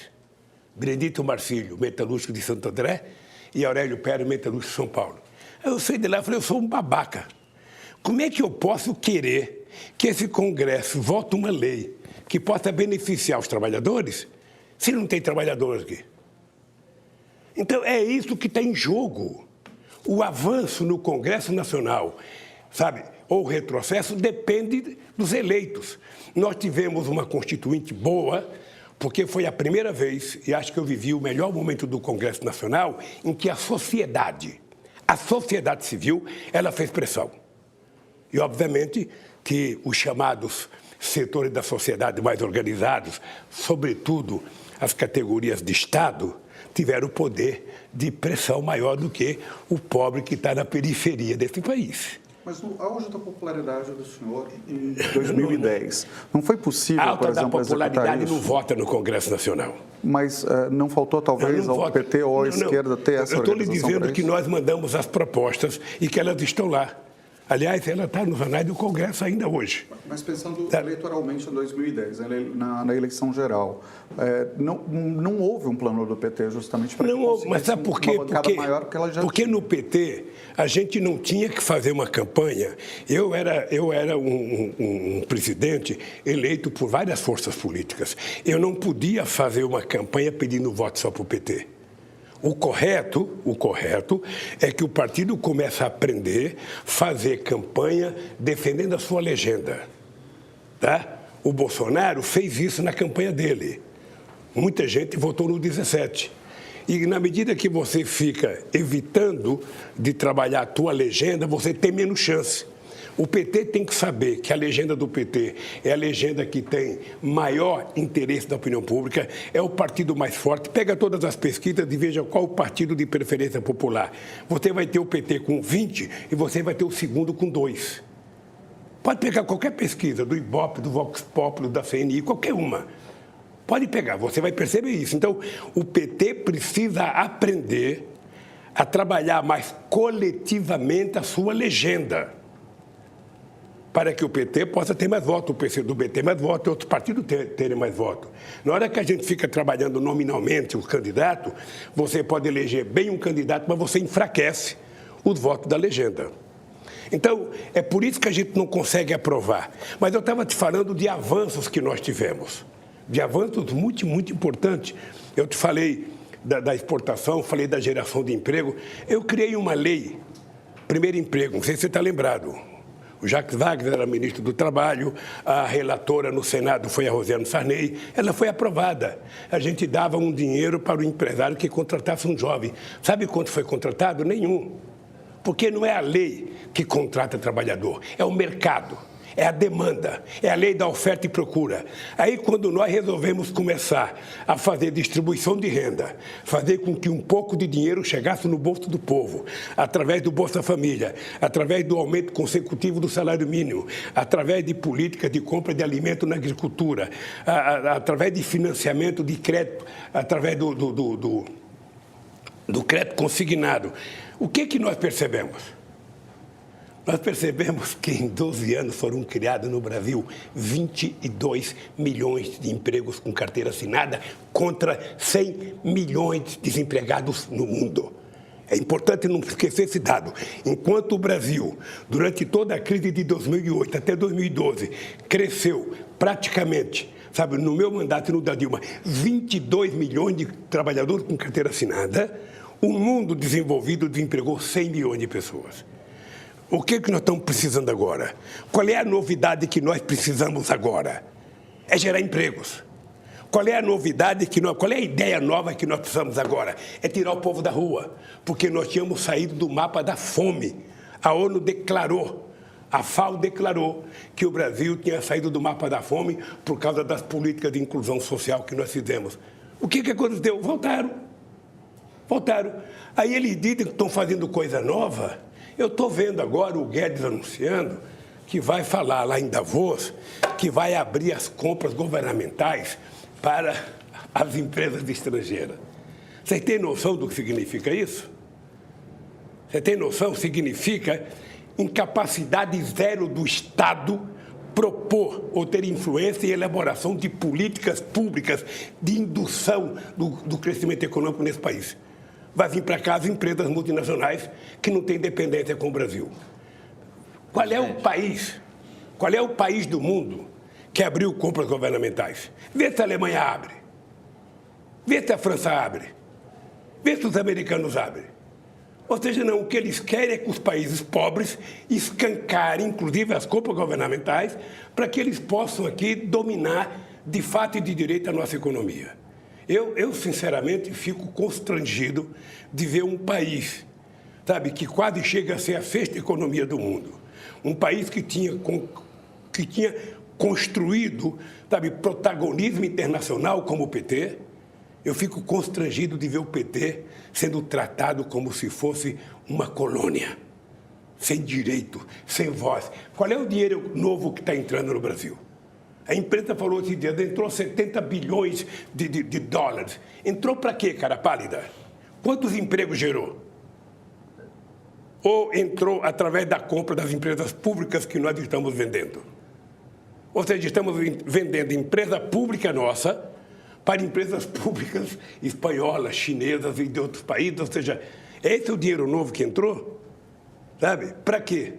Benedito Marcílio, metalúrgico de Santo André, e Aurélio Pérez, metalúrgico de São Paulo. Aí eu saí de lá e falei, eu sou um babaca. Como é que eu posso querer que esse Congresso vote uma lei que possa beneficiar os trabalhadores se não tem trabalhadores aqui? Então, é isso que está em jogo. O avanço no Congresso Nacional, sabe, ou o retrocesso, depende dos eleitos. Nós tivemos uma constituinte boa, porque foi a primeira vez, e acho que eu vivi o melhor momento do Congresso Nacional, em que a sociedade civil, ela fez pressão. E, obviamente, que os chamados setores da sociedade mais organizados, sobretudo as categorias de Estado, tiveram poder de pressão maior do que o pobre que está na periferia desse país. Mas no auge da popularidade do senhor em 2010, não foi possível, por exemplo, da popularidade isso? não vota no Congresso Nacional. Mas não faltou, talvez, ao PT ou à esquerda ter essa organização? Eu estou lhe dizendo que nós mandamos as propostas e que elas estão lá. Aliás, ela está nos anais do Congresso ainda hoje. Mas pensando eleitoralmente em 2010, na eleição geral, não houve um plano do PT justamente para mas sabe por quê? Uma bancada maior que ela já porque tinha. No PT a gente não tinha que fazer uma campanha. Eu era um presidente eleito por várias forças políticas. Eu não podia fazer uma campanha pedindo voto só para o PT. O correto é que o partido comece a aprender, fazer campanha defendendo a sua legenda. Tá? O Bolsonaro fez isso na campanha dele. Muita gente votou no 17. E na medida que você fica evitando de trabalhar a tua legenda, você tem menos chance. O PT tem que saber que a legenda do PT é a legenda que tem maior interesse da opinião pública, é o partido mais forte. Pega todas as pesquisas e veja qual o partido de preferência popular. Você vai ter o PT com 20 e você vai ter o segundo com 2. Pode pegar qualquer pesquisa, do Ibope, do Vox Populi, da CNI, qualquer uma. Pode pegar, você vai perceber isso. Então, o PT precisa aprender a trabalhar mais coletivamente a sua legenda, para que o PT possa ter mais votos, o PCdoB ter mais votos, outros partidos terem mais votos. Na hora que a gente fica trabalhando nominalmente os candidatos, você pode eleger bem um candidato, mas você enfraquece os votos da legenda. Então, é por isso que a gente não consegue aprovar. Mas eu estava te falando de avanços que nós tivemos, de avanços muito, muito importantes. Eu te falei da exportação, falei da geração de emprego. Eu criei uma lei, primeiro emprego, não sei se você está lembrado. O Jacques Wagner era ministro do Trabalho, a relatora no Senado foi a Rosiane Sarney, ela foi aprovada. A gente dava um dinheiro para o empresário que contratasse um jovem. Sabe quanto foi contratado? Nenhum. Porque não é a lei que contrata trabalhador, é o mercado, é a demanda, é a lei da oferta e procura. Aí, quando nós resolvemos começar a fazer distribuição de renda, fazer com que um pouco de dinheiro chegasse no bolso do povo, através do Bolsa Família, através do aumento consecutivo do salário mínimo, através de políticas de compra de alimento na agricultura, através de financiamento de crédito, através do crédito consignado, o que nós percebemos? Nós percebemos que em 12 anos foram criados no Brasil 22 milhões de empregos com carteira assinada contra 100 milhões de desempregados no mundo. É importante não esquecer esse dado. Enquanto o Brasil, durante toda a crise de 2008 até 2012, cresceu praticamente, sabe, no meu mandato e no da Dilma, 22 milhões de trabalhadores com carteira assinada, o mundo desenvolvido desempregou 100 milhões de pessoas. O que nós estamos precisando agora? Qual é a novidade que nós precisamos agora? É gerar empregos. Qual é a novidade qual é a ideia nova que nós precisamos agora? É tirar o povo da rua, porque nós tínhamos saído do mapa da fome. A ONU declarou, a FAO declarou que o Brasil tinha saído do mapa da fome por causa das políticas de inclusão social que nós fizemos. O que aconteceu? Voltaram. Aí eles dizem que estão fazendo coisa nova. Eu estou vendo agora o Guedes anunciando que vai falar lá em Davos que vai abrir as compras governamentais para as empresas estrangeiras. Vocês têm noção do que significa isso? Você tem noção? Significa incapacidade zero do Estado propor ou ter influência e elaboração de políticas públicas de indução do crescimento econômico nesse país. Vai vir para cá as empresas multinacionais que não têm dependência com o Brasil. Qual é o país do mundo que abriu compras governamentais? Vê se a Alemanha abre. Vê se a França abre. Vê se os americanos abrem. Ou seja, não, o que eles querem é que os países pobres escancarem, inclusive as compras governamentais, para que eles possam aqui dominar de fato e de direito a nossa economia. Eu sinceramente, fico constrangido de ver um país, sabe, que quase chega a ser a sexta economia do mundo. Um país que tinha construído, sabe, protagonismo internacional como o PT. Eu fico constrangido de ver o PT sendo tratado como se fosse uma colônia, sem direito, sem voz. Qual é o dinheiro novo que está entrando no Brasil? A imprensa falou esses dias, entrou 70 bilhões de dólares. Entrou para quê, cara pálida? Quantos empregos gerou? Ou entrou através da compra das empresas públicas que nós estamos vendendo? Ou seja, estamos vendendo empresa pública nossa para empresas públicas espanholas, chinesas e de outros países. Ou seja, esse é o dinheiro novo que entrou? Sabe? Para quê?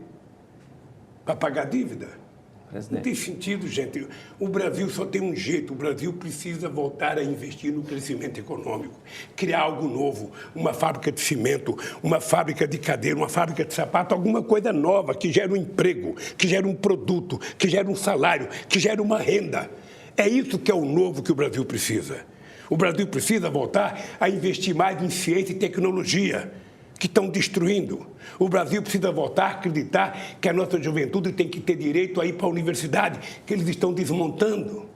Para pagar dívida? Presidente. Não tem sentido, gente. O Brasil só tem um jeito. O Brasil precisa voltar a investir no crescimento econômico, criar algo novo, uma fábrica de cimento, uma fábrica de cadeira, uma fábrica de sapato, alguma coisa nova que gere um emprego, que gere um produto, que gere um salário, que gere uma renda. É isso que é o novo que o Brasil precisa. O Brasil precisa voltar a investir mais em ciência e tecnologia, que estão destruindo. O Brasil precisa voltar a acreditar que a nossa juventude tem que ter direito a ir para a universidade, que eles estão desmontando.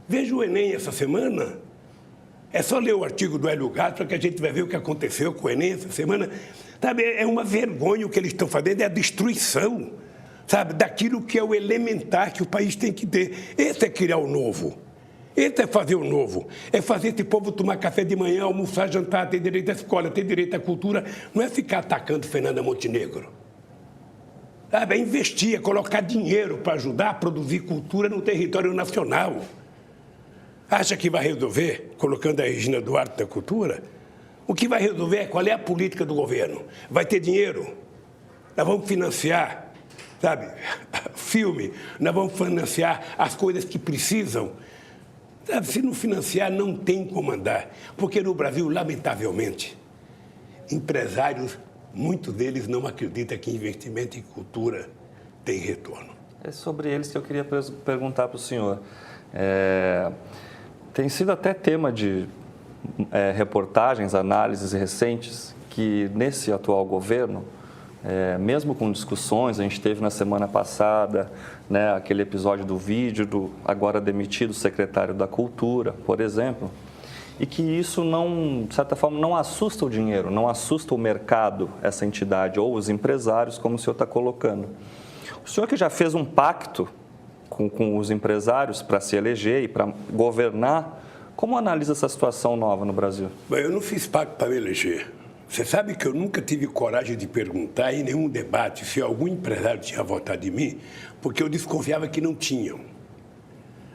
Veja o Enem essa semana. É só ler o artigo do Hélio Gato para que a gente vai ver o que aconteceu com o Enem essa semana. Sabe, é uma vergonha o que eles estão fazendo, é a destruição, sabe, daquilo que é o elementar que o país tem que ter. Esse é criar o novo. Esse é fazer o novo, é fazer esse povo tomar café de manhã, almoçar, jantar, ter direito à escola, ter direito à cultura. Não é ficar atacando Fernanda Montenegro. Sabe? É investir, é colocar dinheiro para ajudar a produzir cultura no território nacional. Acha que vai resolver colocando a Regina Duarte na cultura? O que vai resolver é qual é a política do governo. Vai ter dinheiro? Nós vamos financiar, sabe, filme, nós vamos financiar as coisas que precisam. Se não financiar, não tem como andar. Porque no Brasil, lamentavelmente, empresários, muitos deles não acreditam que investimento em cultura tem retorno. É sobre eles que eu queria perguntar para o senhor. Tem sido até tema de reportagens, análises recentes, que nesse atual governo, mesmo com discussões, a gente teve na semana passada, né, aquele episódio do vídeo do agora demitido secretário da Cultura, por exemplo, e que isso não, de certa forma, não assusta o dinheiro, não assusta o mercado, essa entidade, ou os empresários, como o senhor está colocando. O senhor que já fez um pacto com os empresários para se eleger e para governar, como analisa essa situação nova no Brasil? Bem, eu não fiz pacto para me eleger. Você sabe que eu nunca tive coragem de perguntar em nenhum debate se algum empresário tinha votado em mim, porque eu desconfiava que não tinham.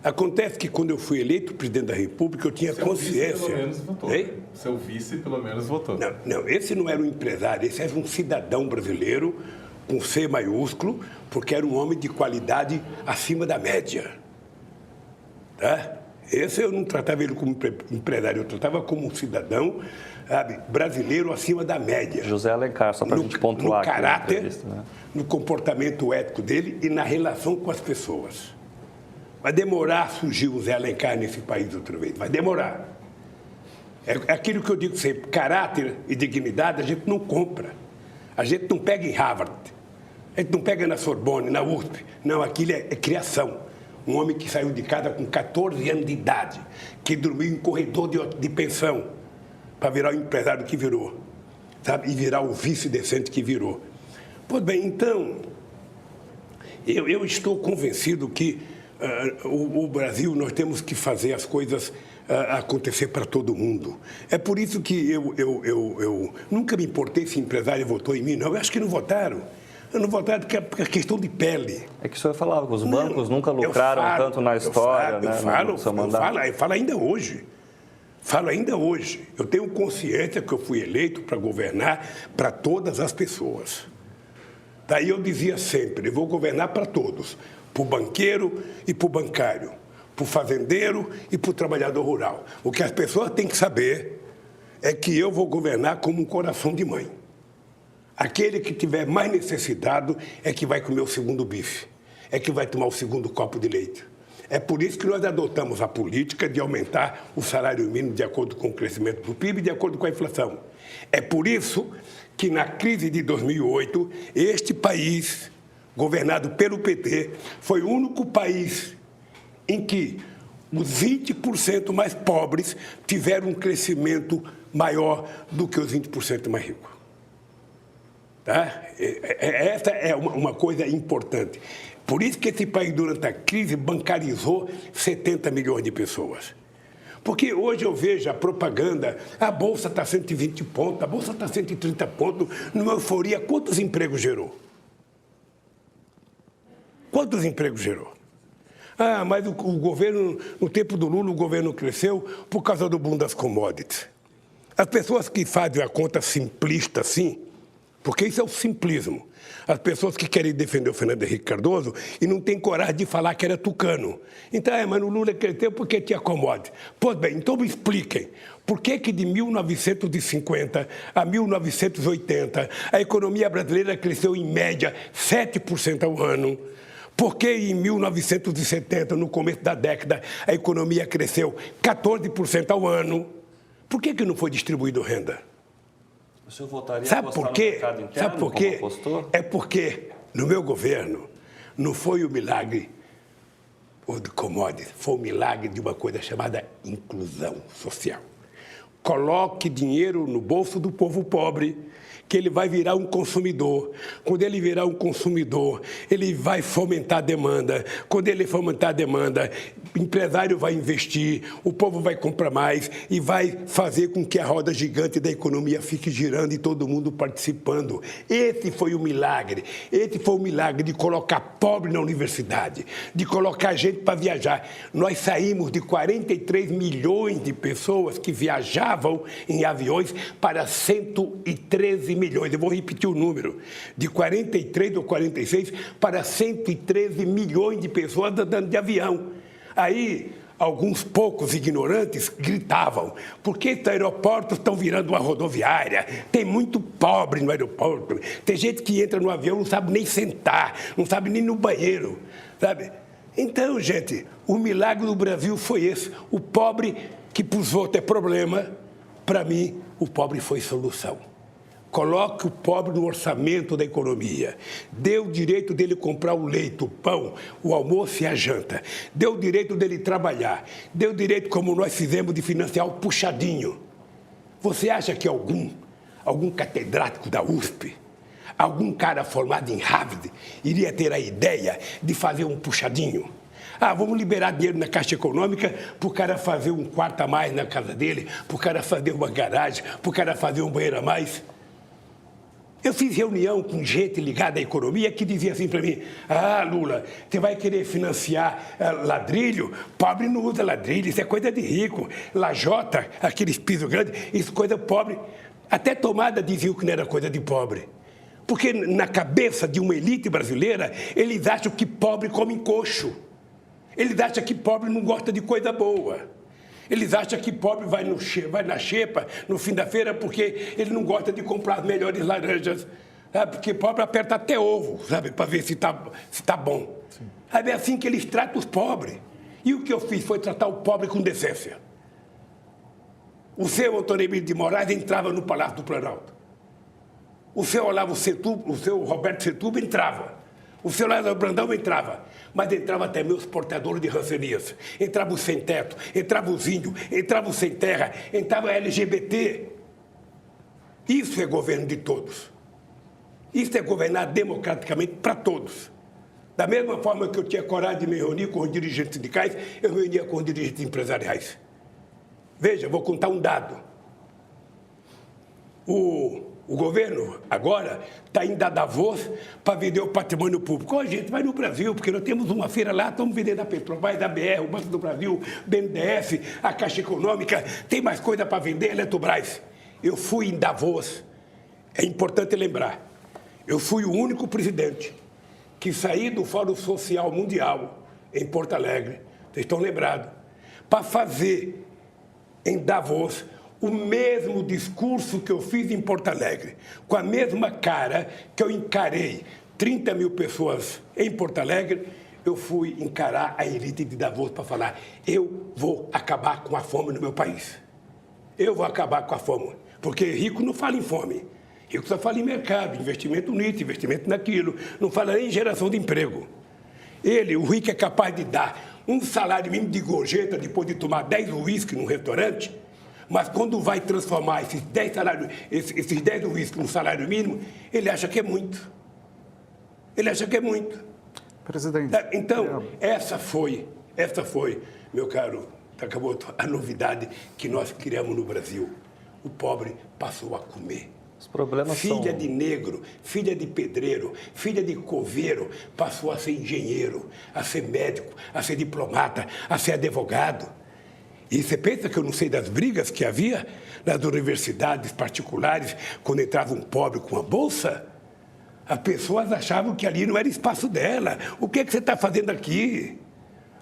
Acontece que quando eu fui eleito presidente da República, eu tinha consciência. Vice, pelo menos, votou. Seu vice, pelo menos, votou. Não, esse não era um empresário, esse era um cidadão brasileiro, com C maiúsculo, porque era um homem de qualidade acima da média. Tá? Esse eu não tratava ele como empresário, eu tratava como um cidadão, sabe, brasileiro acima da média. José Alencar, só para a gente pontuar. No caráter, né? No comportamento ético dele e na relação com as pessoas. Vai demorar a surgir o Zé Alencar nesse país outra vez, vai demorar. É aquilo que eu digo sempre, caráter e dignidade a gente não compra. A gente não pega em Harvard, a gente não pega na Sorbonne, na USP. Não, aquilo é criação. Um homem que saiu de casa com 14 anos de idade, que dormiu em corredor de pensão, para virar o empresário que virou, sabe? E virar o vice decente que virou. Pois bem, então, eu estou convencido que o Brasil, nós temos que fazer as coisas acontecer para todo mundo. É por isso que eu nunca me importei se empresário votou em mim, não. Eu acho que não votaram. Eu não votaram porque é questão de pele. É que o senhor falava que os bancos nunca lucraram tanto na história, né? Eu falo ainda hoje. Falo ainda hoje. Eu tenho consciência que eu fui eleito para governar para todas as pessoas. Daí eu dizia sempre, eu vou governar para todos. Para o banqueiro e para o bancário. Para o fazendeiro e para o trabalhador rural. O que as pessoas têm que saber é que eu vou governar como um coração de mãe. Aquele que tiver mais necessitado é que vai comer o segundo bife, é que vai tomar o segundo copo de leite. É por isso que nós adotamos a política de aumentar o salário mínimo de acordo com o crescimento do PIB e de acordo com a inflação. É por isso que na crise de 2008, este país, governado pelo PT, foi o único país em que os 20% mais pobres tiveram um crescimento maior do que os 20% mais ricos. Tá? Essa é uma coisa importante. Por isso que esse país, durante a crise, bancarizou 70 milhões de pessoas. Porque hoje eu vejo a propaganda, a Bolsa está 120 pontos, a Bolsa está 130 pontos, numa euforia. Quantos empregos gerou? Quantos empregos gerou? Ah, mas o governo, no tempo do Lula, o governo cresceu por causa do boom das commodities. As pessoas que fazem a conta simplista assim, porque isso é o simplismo. As pessoas que querem defender o Fernando Henrique Cardoso e não têm coragem de falar que era tucano. Então, mas o Lula cresceu porque tinha commodities. Pois bem, então me expliquem. Por que de 1950 a 1980 a economia brasileira cresceu em média 7% ao ano? Por que em 1970, no começo da década, a economia cresceu 14% ao ano? Por que não foi distribuído renda? O senhor votaria Sabe por quê? Sabe por quê? É porque no meu governo não foi o milagre de commodities, foi o milagre de uma coisa chamada inclusão social. Coloque dinheiro no bolso do povo pobre, que ele vai virar um consumidor. Quando ele virar um consumidor, ele vai fomentar a demanda. Quando ele fomentar a demanda, o empresário vai investir, o povo vai comprar mais e vai fazer com que a roda gigante da economia fique girando e todo mundo participando. Esse foi o milagre. Esse foi o milagre de colocar pobre na universidade, de colocar gente para viajar. Nós saímos de 43 milhões de pessoas que viajavam em aviões para 113 milhões. Eu vou repetir o número. De 43 ou 46 para 113 milhões de pessoas andando de avião. Aí, alguns poucos ignorantes gritavam: por que os aeroportos estão virando uma rodoviária? Tem muito pobre no aeroporto. Tem gente que entra no avião, não sabe nem sentar, não sabe nem no banheiro, sabe? Então, gente, o milagre do Brasil foi esse. O pobre, que para os outros é problema, para mim, o pobre foi solução. Coloque o pobre no orçamento da economia. Dê o direito dele comprar o leite, o pão, o almoço e a janta. Dê o direito dele trabalhar. Dê o direito, como nós fizemos, de financiar o puxadinho. Você acha que algum catedrático da USP, algum cara formado em Harvard, iria ter a ideia de fazer um puxadinho? Ah, vamos liberar dinheiro na Caixa Econômica para o cara fazer um quarto a mais na casa dele, para o cara fazer uma garagem, para o cara fazer um banheiro a mais. Eu fiz reunião com gente ligada à economia que dizia assim para mim: ah, Lula, você vai querer financiar ladrilho? Pobre não usa ladrilho, isso é coisa de rico. Lajota, aqueles pisos grandes, isso é coisa pobre. Até tomada diziam que não era coisa de pobre. Porque na cabeça de uma elite brasileira, eles acham que pobre come coxo. Eles acham que pobre não gosta de coisa boa. Eles acham que pobre vai na xepa no fim da feira porque ele não gosta de comprar as melhores laranjas. Sabe? Porque pobre aperta até ovo, sabe? Para ver se tá bom. Sabe? É assim que eles tratam os pobres. E o que eu fiz foi tratar o pobre com decência. O seu Antônio Emílio de Moraes entrava no Palácio do Planalto. O seu Olavo Setúbal, o seu Roberto Setúbal entrava. O seu Lázaro Brandão entrava, mas entrava até meus portadores de rancenias. Entrava os sem teto, entrava os índios, entrava os sem terra, entrava LGBT. Isso é governo de todos. Isso é governar democraticamente para todos. Da mesma forma que eu tinha coragem de me reunir com os dirigentes sindicais, eu me reunia com os dirigentes empresariais. Veja, vou contar um dado. O governo, agora, está indo a Davos para vender o patrimônio público. A gente vai no Brasil, porque nós temos uma feira lá, estamos vendendo a Petrobras, a BR, o Banco do Brasil, BNDES, a Caixa Econômica, tem mais coisa para vender, Eletrobras. Eu fui em Davos, é importante lembrar, eu fui o único presidente que saí do Fórum Social Mundial em Porto Alegre, vocês estão lembrados, para fazer em Davos o mesmo discurso que eu fiz em Porto Alegre, com a mesma cara que eu encarei 30 mil pessoas em Porto Alegre, eu fui encarar a elite de Davos para falar: eu vou acabar com a fome no meu país. Eu vou acabar com a fome. Porque rico não fala em fome. Rico só fala em mercado, investimento nisso, investimento naquilo. Não fala nem em geração de emprego. O rico é capaz de dar um salário mínimo de gorjeta depois de tomar 10 uísques num restaurante, mas quando vai transformar esses 10 uísques num salário mínimo, ele acha que é muito. Ele acha que é muito. Presidente. Então, essa foi, meu caro Takamoto, a novidade que nós criamos no Brasil. O pobre passou a comer. Os problemas filha são... de negro, filha de pedreiro, filha de coveiro, passou a ser engenheiro, a ser médico, a ser diplomata, a ser advogado. E você pensa que eu não sei das brigas que havia nas universidades particulares quando entrava um pobre com a bolsa? As pessoas achavam que ali não era espaço dela. O que é que você está fazendo aqui?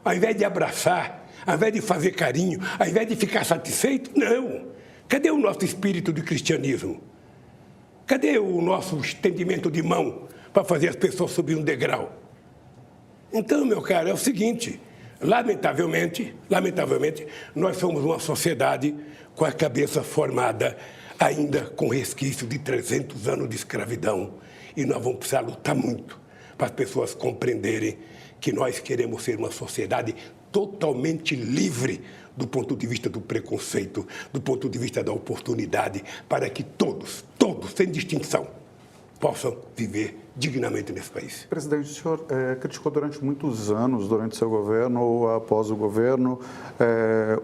Ao invés de abraçar, ao invés de fazer carinho, ao invés de ficar satisfeito, não. Cadê o nosso espírito de cristianismo? Cadê o nosso estendimento de mão para fazer as pessoas subir um degrau? Então, meu caro, é o seguinte, lamentavelmente, nós somos uma sociedade com a cabeça formada ainda com resquício de 300 anos de escravidão. E nós vamos precisar lutar muito para as pessoas compreenderem que nós queremos ser uma sociedade totalmente livre do ponto de vista do preconceito, do ponto de vista da oportunidade, para que todos, sem distinção, possam viver dignamente nesse país. Presidente, o senhor criticou durante muitos anos, durante seu governo ou após o governo,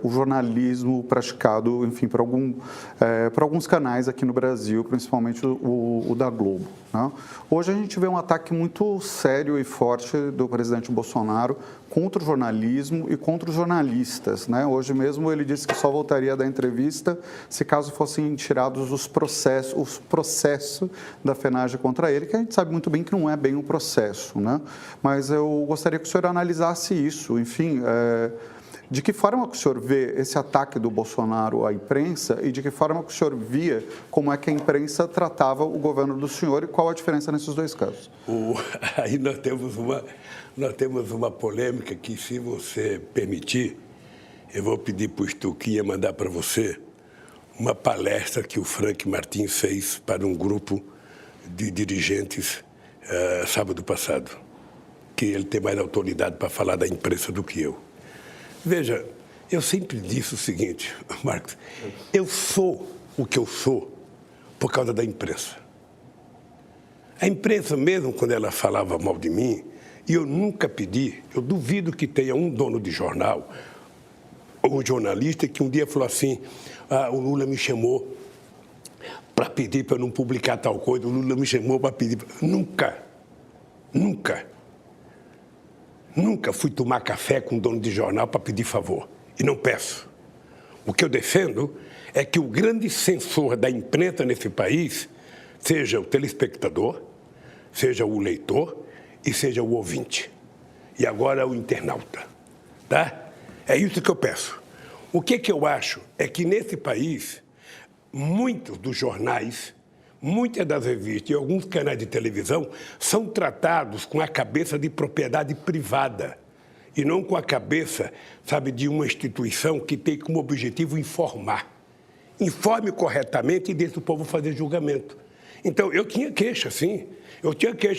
o jornalismo praticado, enfim, por alguns canais aqui no Brasil, principalmente o da Globo, né? Hoje a gente vê um ataque muito sério e forte do presidente Bolsonaro contra o jornalismo e contra os jornalistas, né? Hoje mesmo ele disse que só voltaria da entrevista se caso fossem tirados os processos da FENAGE contra ele, que a gente sabe muito bem que não é bem um processo, né? Mas eu gostaria que o senhor analisasse isso, enfim, de que forma que o senhor vê esse ataque do Bolsonaro à imprensa e de que forma que o senhor via como é que a imprensa tratava o governo do senhor e qual a diferença nesses dois casos? Aí nós temos uma polêmica que, se você permitir, eu vou pedir para o Stuquinha mandar para você uma palestra que o Frank Martins fez para um grupo de dirigentes sábado passado, que ele tem mais autoridade para falar da imprensa do que eu. Veja, eu sempre disse o seguinte, Marcos, eu sou o que eu sou por causa da imprensa. A imprensa, mesmo quando ela falava mal de mim, e eu nunca pedi, eu duvido que tenha um dono de jornal ou um jornalista que um dia falou assim: o Lula me chamou para pedir para não publicar tal coisa, o Lula me chamou para pedir. Nunca fui tomar café com um dono de jornal para pedir favor, e não peço. O que eu defendo é que o grande censor da imprensa nesse país seja o telespectador, seja o leitor e seja o ouvinte. E agora o internauta, tá? É isso que eu peço. O que eu acho é que nesse país, muitos dos jornais, muitas das revistas e alguns canais de televisão são tratados com a cabeça de propriedade privada e não com a cabeça, sabe, de uma instituição que tem como objetivo informar. Informe corretamente e deixe o povo fazer julgamento. Então, eu tinha queixa, sim.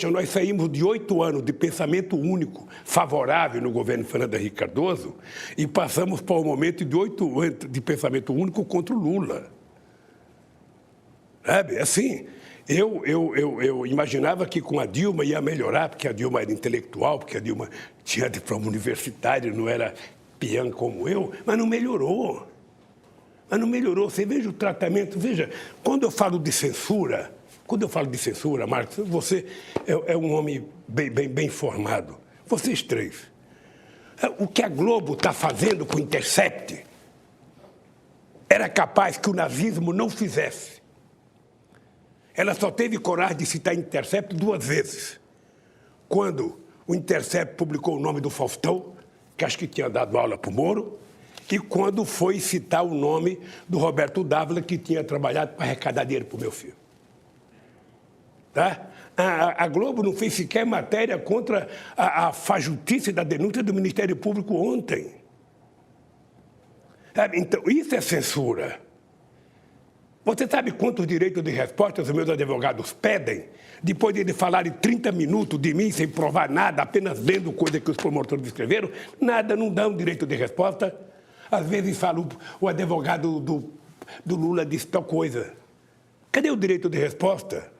Nós saímos de 8 anos de pensamento único favorável no governo Fernando Henrique Cardoso e passamos para um momento de 8 anos de pensamento único contra o Lula. Sabe? Assim, eu imaginava que com a Dilma ia melhorar, porque a Dilma era intelectual, porque a Dilma tinha diploma universitário, não era peão como eu, mas não melhorou. Você veja o tratamento, veja, quando eu falo de censura, Marcos, você é um homem bem formado, vocês três. O que a Globo está fazendo com o Intercept era capaz que o nazismo não fizesse. Ela só teve coragem de citar Intercept 2 vezes. Quando o Intercept publicou o nome do Faustão, que acho que tinha dado aula para o Moro, e quando foi citar o nome do Roberto Dávila, que tinha trabalhado para arrecadar dinheiro para o meu filho. Tá? A Globo não fez sequer matéria contra a fajutice da denúncia do Ministério Público ontem. Então, isso é censura. Você sabe quantos direitos de resposta os meus advogados pedem? Depois de eles falarem 30 minutos de mim sem provar nada, apenas lendo coisa que os promotores escreveram, nada, não dão direito de resposta. Às vezes falo, o advogado do Lula disse tal coisa. Cadê o direito de resposta?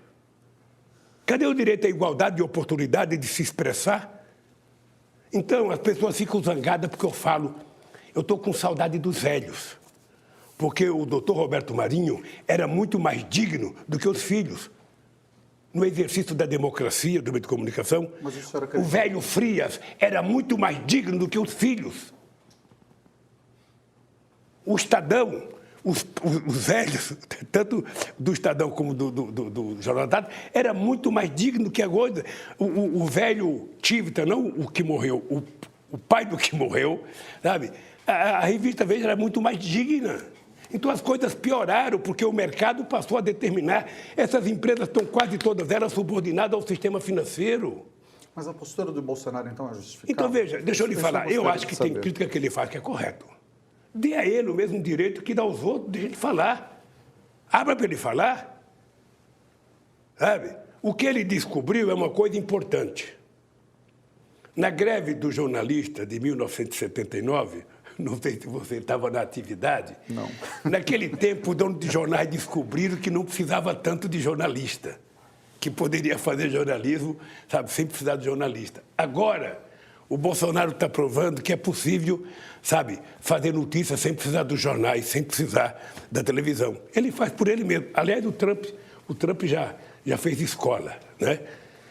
Cadê o direito à igualdade de oportunidade de se expressar? Então, as pessoas ficam zangadas porque eu falo, eu estou com saudade dos velhos. Porque o doutor Roberto Marinho era muito mais digno do que os filhos. No exercício da democracia, do meio de comunicação, o velho Frias era muito mais digno do que os filhos. O Estadão, os velhos, tanto do Estadão como do Jornal da Tarde, era muito mais digno que agora. O velho Tivita, não o que morreu, o pai do que morreu, sabe? A revista Veja era muito mais digna. Então as coisas pioraram porque o mercado passou a determinar. Essas empresas estão quase todas elas subordinadas ao sistema financeiro. Mas a postura do Bolsonaro, então, é justificável? Então, veja, deixa eu lhe falar. Eu acho que tem crítica que ele faz que é correto. Dê a ele o mesmo direito que dá aos outros, deixa ele falar. Abra para ele falar. Sabe? O que ele descobriu é uma coisa importante. Na greve do jornalista de 1979, não sei se você estava na atividade. Não. Naquele tempo, os donos de jornais descobriram que não precisava tanto de jornalista, que poderia fazer jornalismo, sabe, sem precisar de jornalista. Agora, o Bolsonaro está provando que é possível, sabe, fazer notícia sem precisar dos jornais, sem precisar da televisão. Ele faz por ele mesmo. Aliás, o Trump já fez escola, né?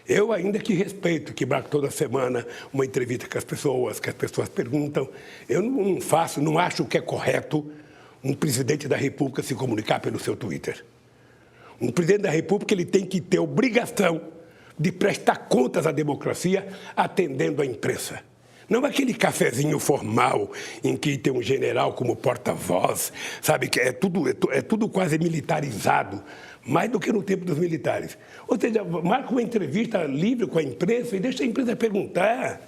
Eu ainda que respeito, que marco toda semana uma entrevista com as pessoas, que as pessoas perguntam. Eu não acho que é correto um presidente da República se comunicar pelo seu Twitter. Um presidente da República ele tem que ter obrigação de prestar contas à democracia atendendo à imprensa. Não aquele cafezinho formal em que tem um general como porta-voz, sabe, que é tudo quase militarizado, mais do que no tempo dos militares. Ou seja, marca uma entrevista livre com a imprensa e deixa a imprensa perguntar.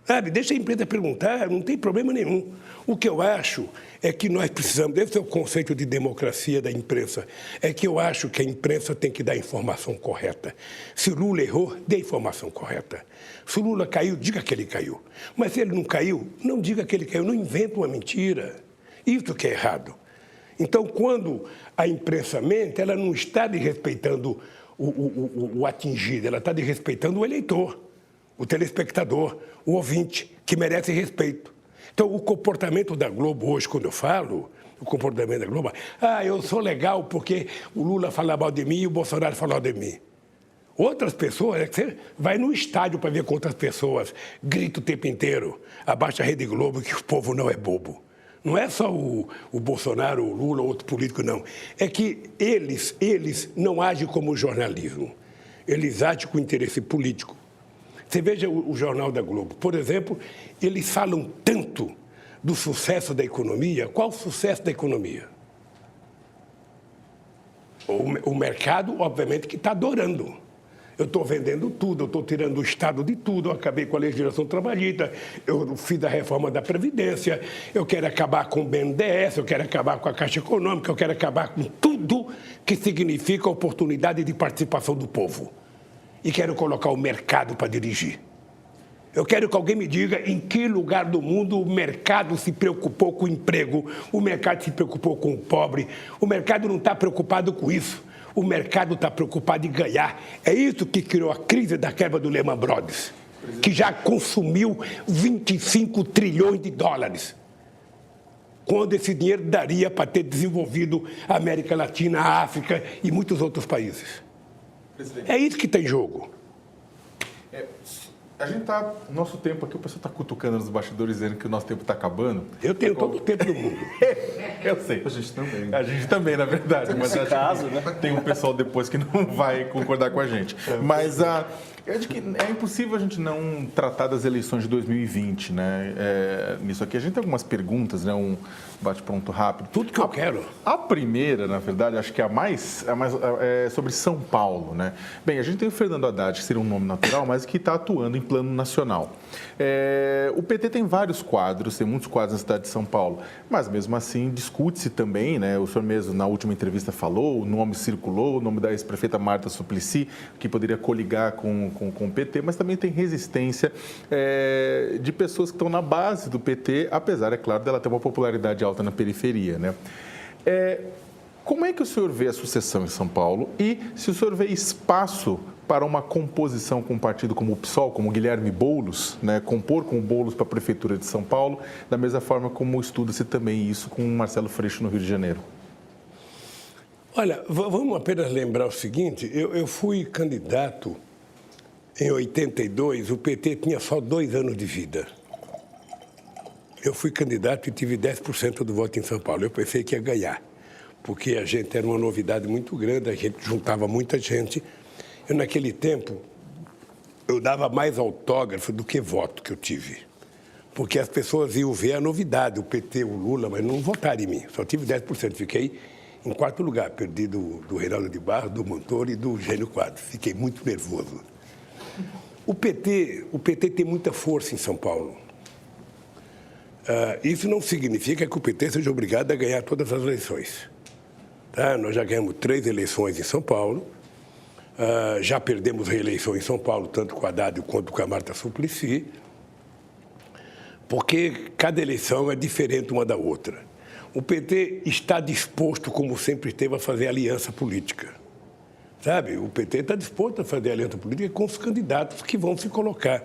Sabe, deixa a imprensa perguntar, não tem problema nenhum. O que eu acho é que nós precisamos, esse é o conceito de democracia da imprensa, é que eu acho que a imprensa tem que dar a informação correta. Se o Lula errou, dê a informação correta. Se o Lula caiu, diga que ele caiu. Mas se ele não caiu, não diga que ele caiu, não inventa uma mentira. Isso que é errado. Então, quando a imprensa mente, ela não está desrespeitando o atingido, ela está desrespeitando o eleitor, o telespectador, o ouvinte, que merece respeito. Então, o comportamento da Globo hoje, quando eu falo, o comportamento da Globo, eu sou legal porque o Lula fala mal de mim e o Bolsonaro fala mal de mim. Outras pessoas, você vai no estádio para ver quantas pessoas gritam o tempo inteiro, abaixa a Rede Globo que o povo não é bobo. Não é só o Bolsonaro, o Lula, outro político, não. É que eles não agem como jornalismo. Eles agem com interesse político. Você veja o Jornal da Globo. Por exemplo, eles falam tanto do sucesso da economia. Qual o sucesso da economia? O mercado, obviamente, que está adorando. Eu estou vendendo tudo, eu estou tirando o Estado de tudo, eu acabei com a legislação trabalhista, eu fiz a reforma da Previdência, eu quero acabar com o BNDES, eu quero acabar com a Caixa Econômica, eu quero acabar com tudo que significa oportunidade de participação do povo. E quero colocar o mercado para dirigir. Eu quero que alguém me diga em que lugar do mundo o mercado se preocupou com o emprego, o mercado se preocupou com o pobre, o mercado não está preocupado com isso. O mercado está preocupado em ganhar. É isso que criou a crise da quebra do Lehman Brothers, que já consumiu 25 trilhões de dólares, quando esse dinheiro daria para ter desenvolvido a América Latina, a África e muitos outros países. É isso que tem em jogo. A gente está, nosso tempo aqui, o pessoal está cutucando nos bastidores dizendo que o nosso tempo está acabando. Eu tenho todo o tempo do mundo. Eu sei. A gente também. A gente também, na verdade. Mas Nesse caso, né? Tem um pessoal depois que não vai concordar com a gente. Mas Eu acho que é impossível a gente não tratar das eleições de 2020, né? Nisso aqui a gente tem algumas perguntas, né? Um bate-pronto rápido. Tudo que eu quero. A primeira, na verdade, acho que a mais é sobre São Paulo, né? Bem, a gente tem o Fernando Haddad, que seria um nome natural, mas que está atuando em plano nacional. O PT tem vários quadros, tem muitos quadros na cidade de São Paulo, mas mesmo assim discute-se também, né? O senhor mesmo na última entrevista falou, o nome circulou, o nome da ex-prefeita Marta Suplicy, que poderia coligar com o PT, mas também tem resistência de pessoas que estão na base do PT, apesar, é claro, dela ter uma popularidade alta na periferia, né? Como é que o senhor vê a sucessão em São Paulo e se o senhor vê espaço para uma composição com um partido como o PSOL, como Guilherme Boulos, né, compor com o Boulos para a Prefeitura de São Paulo, da mesma forma como estuda-se também isso com o Marcelo Freixo no Rio de Janeiro? Olha, vamos apenas lembrar o seguinte, eu fui candidato em 82, o PT tinha só 2 anos de vida. Eu fui candidato e tive 10% do voto em São Paulo. Eu pensei que ia ganhar, porque a gente era uma novidade muito grande, a gente juntava muita gente. Eu, naquele tempo, eu dava mais autógrafo do que voto que eu tive. Porque as pessoas iam ver a novidade, o PT, o Lula, mas não votaram em mim. Só tive 10%. Fiquei em 4º lugar, perdi do Reinaldo de Barros, do Montoro e do Gênio Quadros. Fiquei muito nervoso. O PT tem muita força em São Paulo. Isso não significa que o PT seja obrigado a ganhar todas as eleições. Tá? Nós já ganhamos 3 eleições em São Paulo, já perdemos reeleição em São Paulo, tanto com a Haddad quanto com a Marta Suplicy, porque cada eleição é diferente uma da outra. O PT está disposto, como sempre esteve, a fazer aliança política. Sabe? O PT está disposto a fazer aliança política com os candidatos que vão se colocar.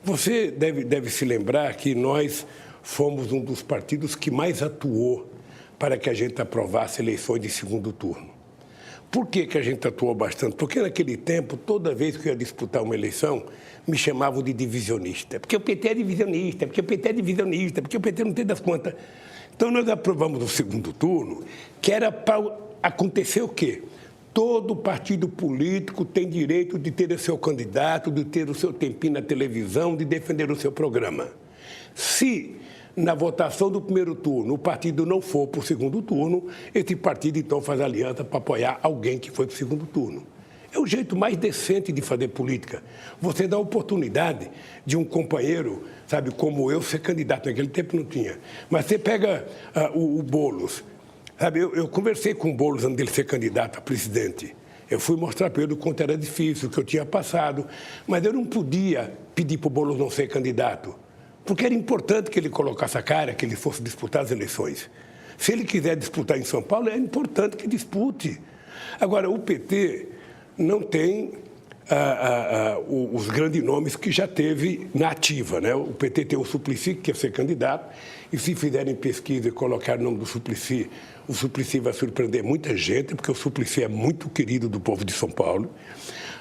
Você deve se lembrar que nós fomos um dos partidos que mais atuou para que a gente aprovasse eleições de 2º turno. Por que a gente atuou bastante? Porque naquele tempo, toda vez que eu ia disputar uma eleição, me chamavam de divisionista. Porque o PT é divisionista, porque o PT é divisionista, porque o PT não tem das contas. Então, nós aprovamos o 2º turno, que era para acontecer o quê? Todo partido político tem direito de ter o seu candidato, de ter o seu tempinho na televisão, de defender o seu programa. Se, na votação do 1º turno, o partido não for para o 2º turno, esse partido, então, faz aliança para apoiar alguém que foi para o 2º turno. É o jeito mais decente de fazer política. Você dá a oportunidade de um companheiro, sabe, como eu, ser candidato. Naquele tempo não tinha. Mas você pega o Boulos. Sabe, eu conversei com o Boulos antes dele ser candidato a presidente. Eu fui mostrar para ele o quanto era difícil, o que eu tinha passado. Mas eu não podia pedir para o Boulos não ser candidato, porque era importante que ele colocasse a cara, que ele fosse disputar as eleições. Se ele quiser disputar em São Paulo, é importante que dispute. Agora, o PT não tem os grandes nomes que já teve na ativa, né? O PT tem o Suplicy, que quer ser candidato, e se fizerem pesquisa e colocar o nome do Suplicy, o Suplicy vai surpreender muita gente, porque o Suplicy é muito querido do povo de São Paulo.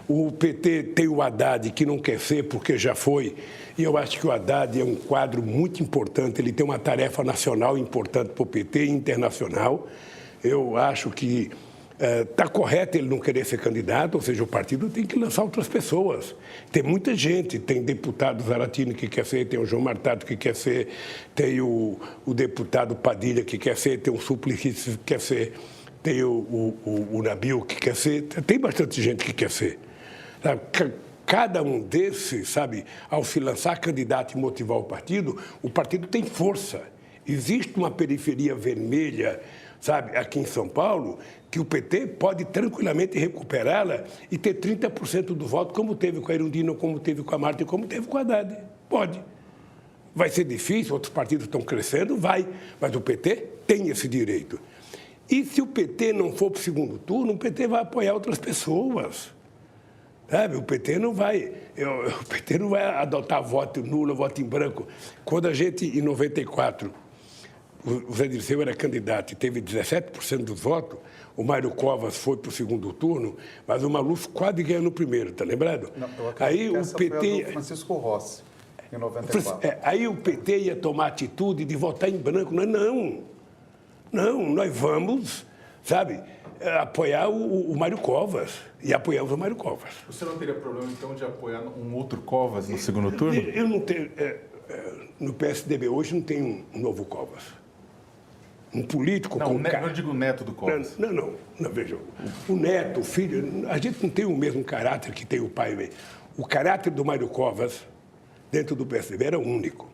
O PT tem o Haddad, que não quer ser porque já foi, e eu acho que o Haddad é um quadro muito importante, ele tem uma tarefa nacional importante para o PT e internacional. Eu acho que está correto ele não querer ser candidato, ou seja, o partido tem que lançar outras pessoas. Tem muita gente, tem deputado Zaratini que quer ser, tem o João Martato que quer ser, tem o deputado Padilha que quer ser, tem o Suplicy que quer ser, tem o Nabil que quer ser, tem bastante gente que quer ser. Cada um desses, sabe, ao se lançar candidato e motivar o partido tem força. Existe uma periferia vermelha, sabe, aqui em São Paulo, que o PT pode tranquilamente recuperá-la e ter 30% do voto, como teve com a Erundina, como teve com a Marta e como teve com a Haddad. Pode. Vai ser difícil, outros partidos estão crescendo, vai, mas o PT tem esse direito. E se o PT não for para o 2º turno, o PT vai apoiar outras pessoas. Sabe, o PT não vai adotar voto nulo, voto em branco. Quando a gente, em 94, o Zé Dirceu era candidato e teve 17% dos votos, o Mário Covas foi para o 2º turno, mas o Maluf quase ganhou no primeiro, tá lembrado? Não, aí o PT foi a do Francisco Rossi, em 94. Aí o PT ia tomar atitude de votar em branco. Não, nós vamos, sabe? Apoiar o Mário Covas. E apoiamos o Mário Covas. Você não teria problema, então, de apoiar um outro Covas no segundo turno? Eu não tenho... no PSDB hoje não tem um novo Covas. Um político Não, com eu digo o neto do Covas. Não, veja. O neto, o filho, a gente não tem o mesmo caráter que tem o pai. O caráter do Mário Covas, dentro do PSDB, era único.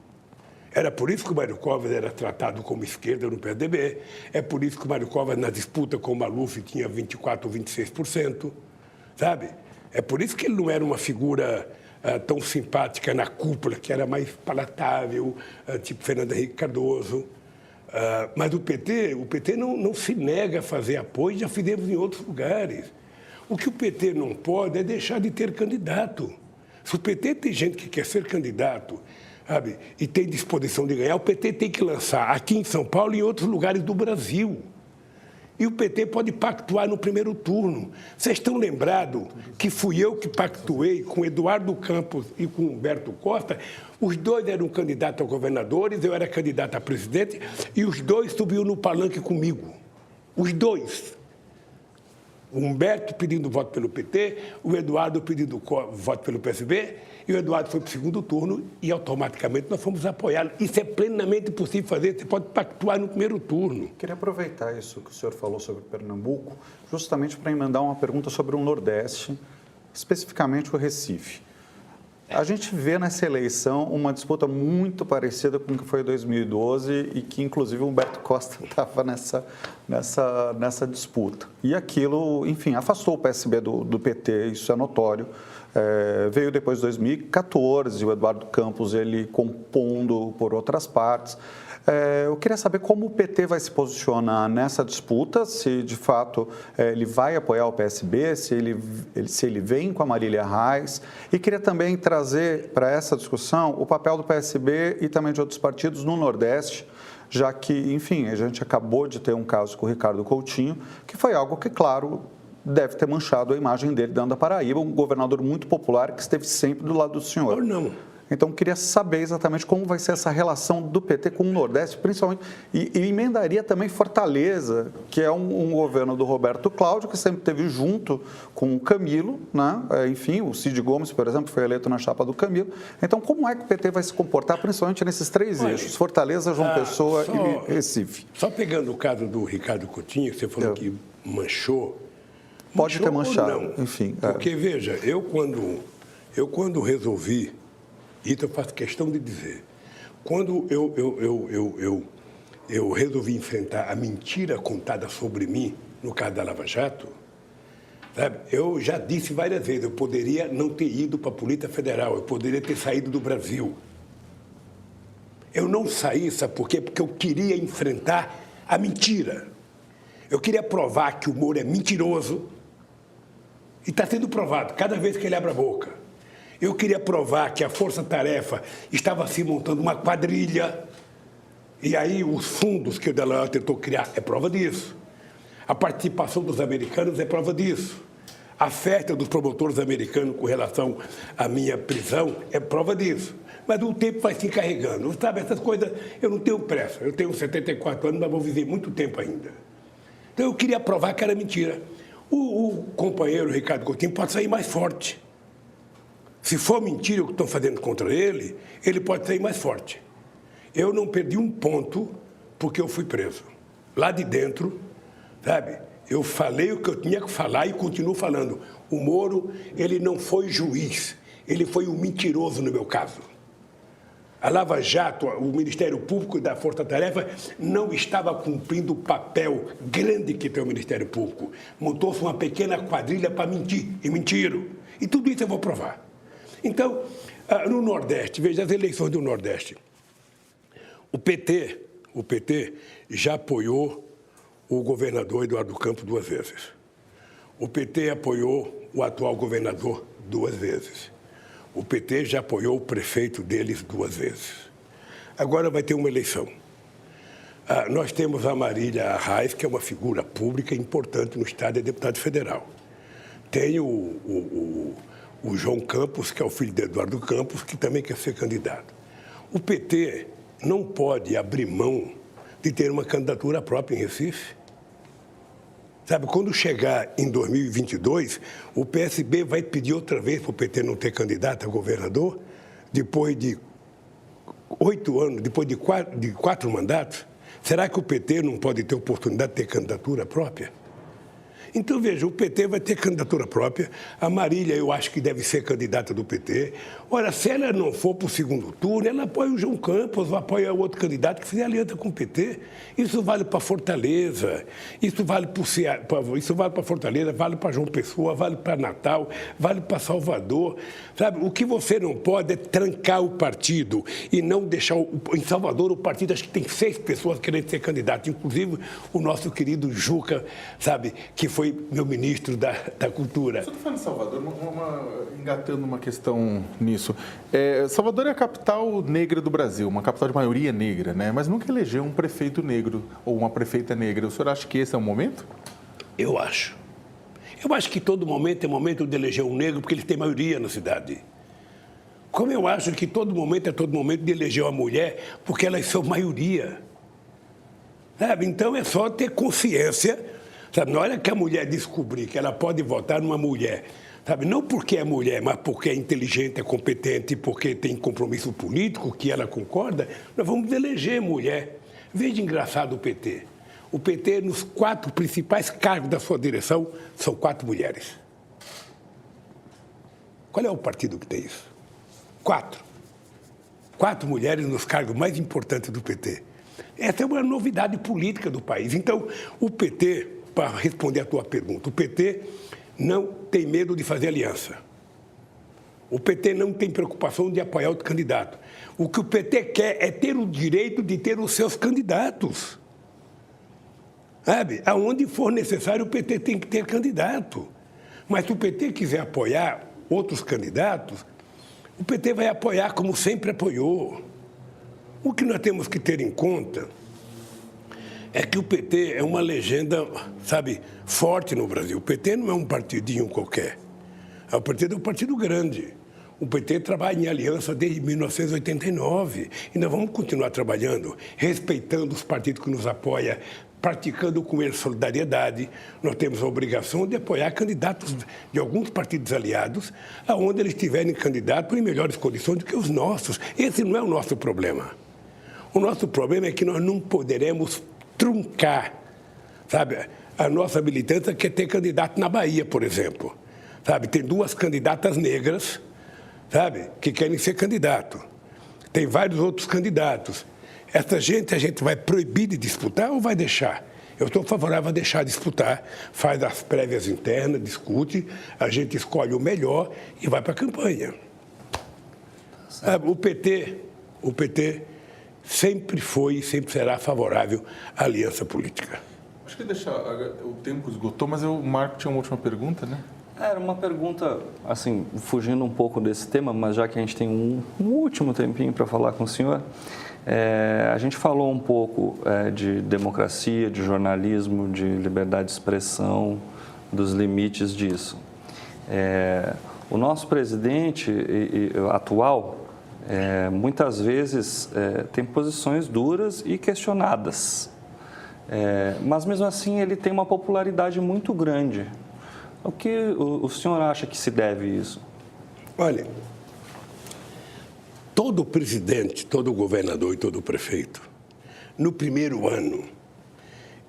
Era por isso que o Mário Covas era tratado como esquerda no PSDB. É por isso que o Mário Covas, na disputa com o Maluf, tinha 24% ou 26%. Sabe? É por isso que ele não era uma figura tão simpática na cúpula, que era mais palatável, tipo Fernando Henrique Cardoso. Mas o PT não se nega a fazer apoio, já fizemos em outros lugares. O que o PT não pode é deixar de ter candidato. Se o PT tem gente que quer ser candidato, sabe, e tem disposição de ganhar, o PT tem que lançar aqui em São Paulo e em outros lugares do Brasil. E o PT pode pactuar no primeiro turno. Vocês estão lembrados que fui eu que pactuei com Eduardo Campos e com Humberto Costa? Os dois eram candidatos a governadores, eu era candidato a presidente, e os dois subiram no palanque comigo. Os dois. O Humberto pedindo voto pelo PT, o Eduardo pedindo voto pelo PSB, e o Eduardo foi para o segundo turno e automaticamente nós fomos apoiá-lo. Isso é plenamente possível fazer, você pode pactuar no primeiro turno. Queria aproveitar isso que o senhor falou sobre Pernambuco, justamente para emendar uma pergunta sobre o Nordeste, especificamente o Recife. A gente vê nessa eleição uma disputa muito parecida com o que foi em 2012 e que, inclusive, o Humberto Costa estava nessa disputa. E aquilo, enfim, afastou o PSB do PT, isso é notório. Veio depois de 2014, o Eduardo Campos, ele compondo por outras partes. Eu queria saber como o PT vai se posicionar nessa disputa, se de fato ele vai apoiar o PSB, se ele vem com a Marília Reis. E queria também trazer para essa discussão o papel do PSB e também de outros partidos no Nordeste, já que, enfim, a gente acabou de ter um caso com o Ricardo Coutinho, que foi algo que, claro, deve ter manchado a imagem dele dentro da Paraíba, um governador muito popular que esteve sempre do lado do senhor. Ou não. Então, queria saber exatamente como vai ser essa relação do PT com o Nordeste, principalmente, e emendaria também Fortaleza, que é um governo do Roberto Cláudio, que sempre esteve junto com o Camilo, né? Enfim, o Cid Gomes, por exemplo, foi eleito na chapa do Camilo. Então, como é que o PT vai se comportar, principalmente nesses três eixos, Fortaleza, João Pessoa e Recife? Só pegando o caso do Ricardo Coutinho, que você falou que manchou. Pode ter manchado, enfim. Porque, veja, eu quando resolvi, isso eu faço questão de dizer, quando eu resolvi enfrentar a mentira contada sobre mim, no caso da Lava Jato, sabe, eu já disse várias vezes, eu poderia não ter ido para a Polícia Federal, eu poderia ter saído do Brasil. Eu não saí, sabe por quê? Porque eu queria enfrentar a mentira. Eu queria provar que o Moro é mentiroso, e está sendo provado cada vez que ele abre a boca. Eu queria provar que a Força Tarefa estava se montando uma quadrilha, e aí os fundos que o Dallagnol tentou criar é prova disso. A participação dos americanos é prova disso. A festa dos promotores americanos com relação à minha prisão é prova disso. Mas o tempo vai se encarregando. Sabe, essas coisas, eu não tenho pressa. Eu tenho 74 anos, mas vou viver muito tempo ainda. Então eu queria provar que era mentira. O companheiro Ricardo Coutinho pode sair mais forte. Se for mentira o que estão fazendo contra ele, ele pode sair mais forte. Eu não perdi um ponto porque eu fui preso. Lá de dentro, sabe, eu falei o que eu tinha que falar e continuo falando. O Moro, ele não foi juiz, ele foi um mentiroso no meu caso. A Lava Jato, o Ministério Público da Força Tarefa, não estava cumprindo o papel grande que tem o Ministério Público. Montou-se uma pequena quadrilha para mentir, e mentiram. E tudo isso eu vou provar. Então, no Nordeste, veja as eleições do Nordeste. O PT já apoiou o governador Eduardo Campos 2 vezes. O PT apoiou o atual governador 2 vezes. O PT já apoiou o prefeito deles 2 vezes. Agora vai ter uma eleição. Nós temos a Marília Reis, que é uma figura pública importante no Estado, é deputado federal. Tem o João Campos, que é o filho de Eduardo Campos, que também quer ser candidato. O PT não pode abrir mão de ter uma candidatura própria em Recife. Sabe, quando chegar em 2022, o PSB vai pedir outra vez para o PT não ter candidato a governador, depois de 8 anos, depois de 4 mandatos? Será que o PT não pode ter oportunidade de ter candidatura própria? Então, veja, o PT vai ter candidatura própria, a Marília eu acho que deve ser candidata do PT. Ora, se ela não for para o segundo turno, ela apoia o João Campos ou apoia outro candidato que fizer aliança com o PT. Isso vale para Fortaleza, isso vale para Fortaleza, vale para João Pessoa, vale para Natal, vale para Salvador. Sabe, o que você não pode é trancar o partido e não deixar... Em Salvador, o partido acho que tem 6 pessoas querendo ser candidato, inclusive o nosso querido Juca, sabe, que foi meu ministro da Cultura. Você está falando de Salvador, engatando uma questão nisso. Salvador é a capital negra do Brasil, uma capital de maioria negra, né? Mas nunca elegeu um prefeito negro ou uma prefeita negra. O senhor acha que esse é o momento? Eu acho. Eu acho que todo momento é momento de eleger um negro porque eles têm maioria na cidade. Como eu acho que todo momento é todo momento de eleger uma mulher porque elas são maioria. Sabe? Então é só ter consciência. Sabe, na hora que a mulher descobrir que ela pode votar numa mulher, sabe, não porque é mulher, mas porque é inteligente, é competente, porque tem compromisso político, que ela concorda, nós vamos eleger mulher. Veja engraçado o PT. O PT, nos 4 principais cargos da sua direção, são 4 mulheres. Qual é o partido que tem isso? 4. 4 mulheres nos cargos mais importantes do PT. Essa é uma novidade política do país. Então, o PT... Para responder a tua pergunta, o PT não tem medo de fazer aliança. O PT não tem preocupação de apoiar outro candidato. O que o PT quer é ter o direito de ter os seus candidatos. Sabe? Aonde for necessário, o PT tem que ter candidato. Mas se o PT quiser apoiar outros candidatos, o PT vai apoiar como sempre apoiou. O que nós temos que ter em conta é que o PT é uma legenda, sabe, forte no Brasil. O PT não é um partidinho qualquer. O PT é um partido grande. O PT trabalha em aliança desde 1989. E nós vamos continuar trabalhando, respeitando os partidos que nos apoiam, praticando com eles solidariedade. Nós temos a obrigação de apoiar candidatos de alguns partidos aliados, aonde eles tiverem candidatos em melhores condições do que os nossos. Esse não é o nosso problema. O nosso problema é que nós não poderemos truncar, sabe, a nossa militância quer ter candidato na Bahia, por exemplo. Sabe, tem 2 candidatas negras, sabe, que querem ser candidato. Tem vários outros candidatos. Essa gente, a gente vai proibir de disputar ou vai deixar? Eu estou favorável a deixar disputar, faz as prévias internas, discute, a gente escolhe o melhor e vai para a campanha. Sabe, o PT sempre foi e sempre será favorável à aliança política. Acho que o tempo esgotou, mas o Marco tinha uma última pergunta, né? Era uma pergunta, assim, fugindo um pouco desse tema, mas já que a gente tem um último tempinho para falar com o senhor, a gente falou um pouco de democracia, de jornalismo, de liberdade de expressão, dos limites disso. O nosso presidente atual, muitas vezes tem posições duras e questionadas, mas mesmo assim ele tem uma popularidade muito grande. O que o senhor acha que se deve isso? Olha, todo presidente, todo governador e todo prefeito, no primeiro ano,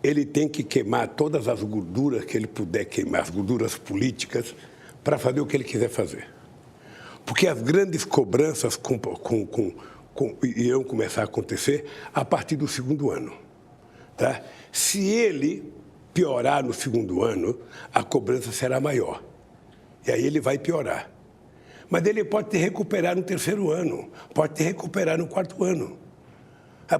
ele tem que queimar todas as gorduras que ele puder queimar, as gorduras políticas, para fazer o que ele quiser fazer. Porque as grandes cobranças irão começar a acontecer a partir do segundo ano. Tá? Se ele piorar no segundo ano, a cobrança será maior. E aí ele vai piorar. Mas ele pode te recuperar no terceiro ano, pode te recuperar no quarto ano.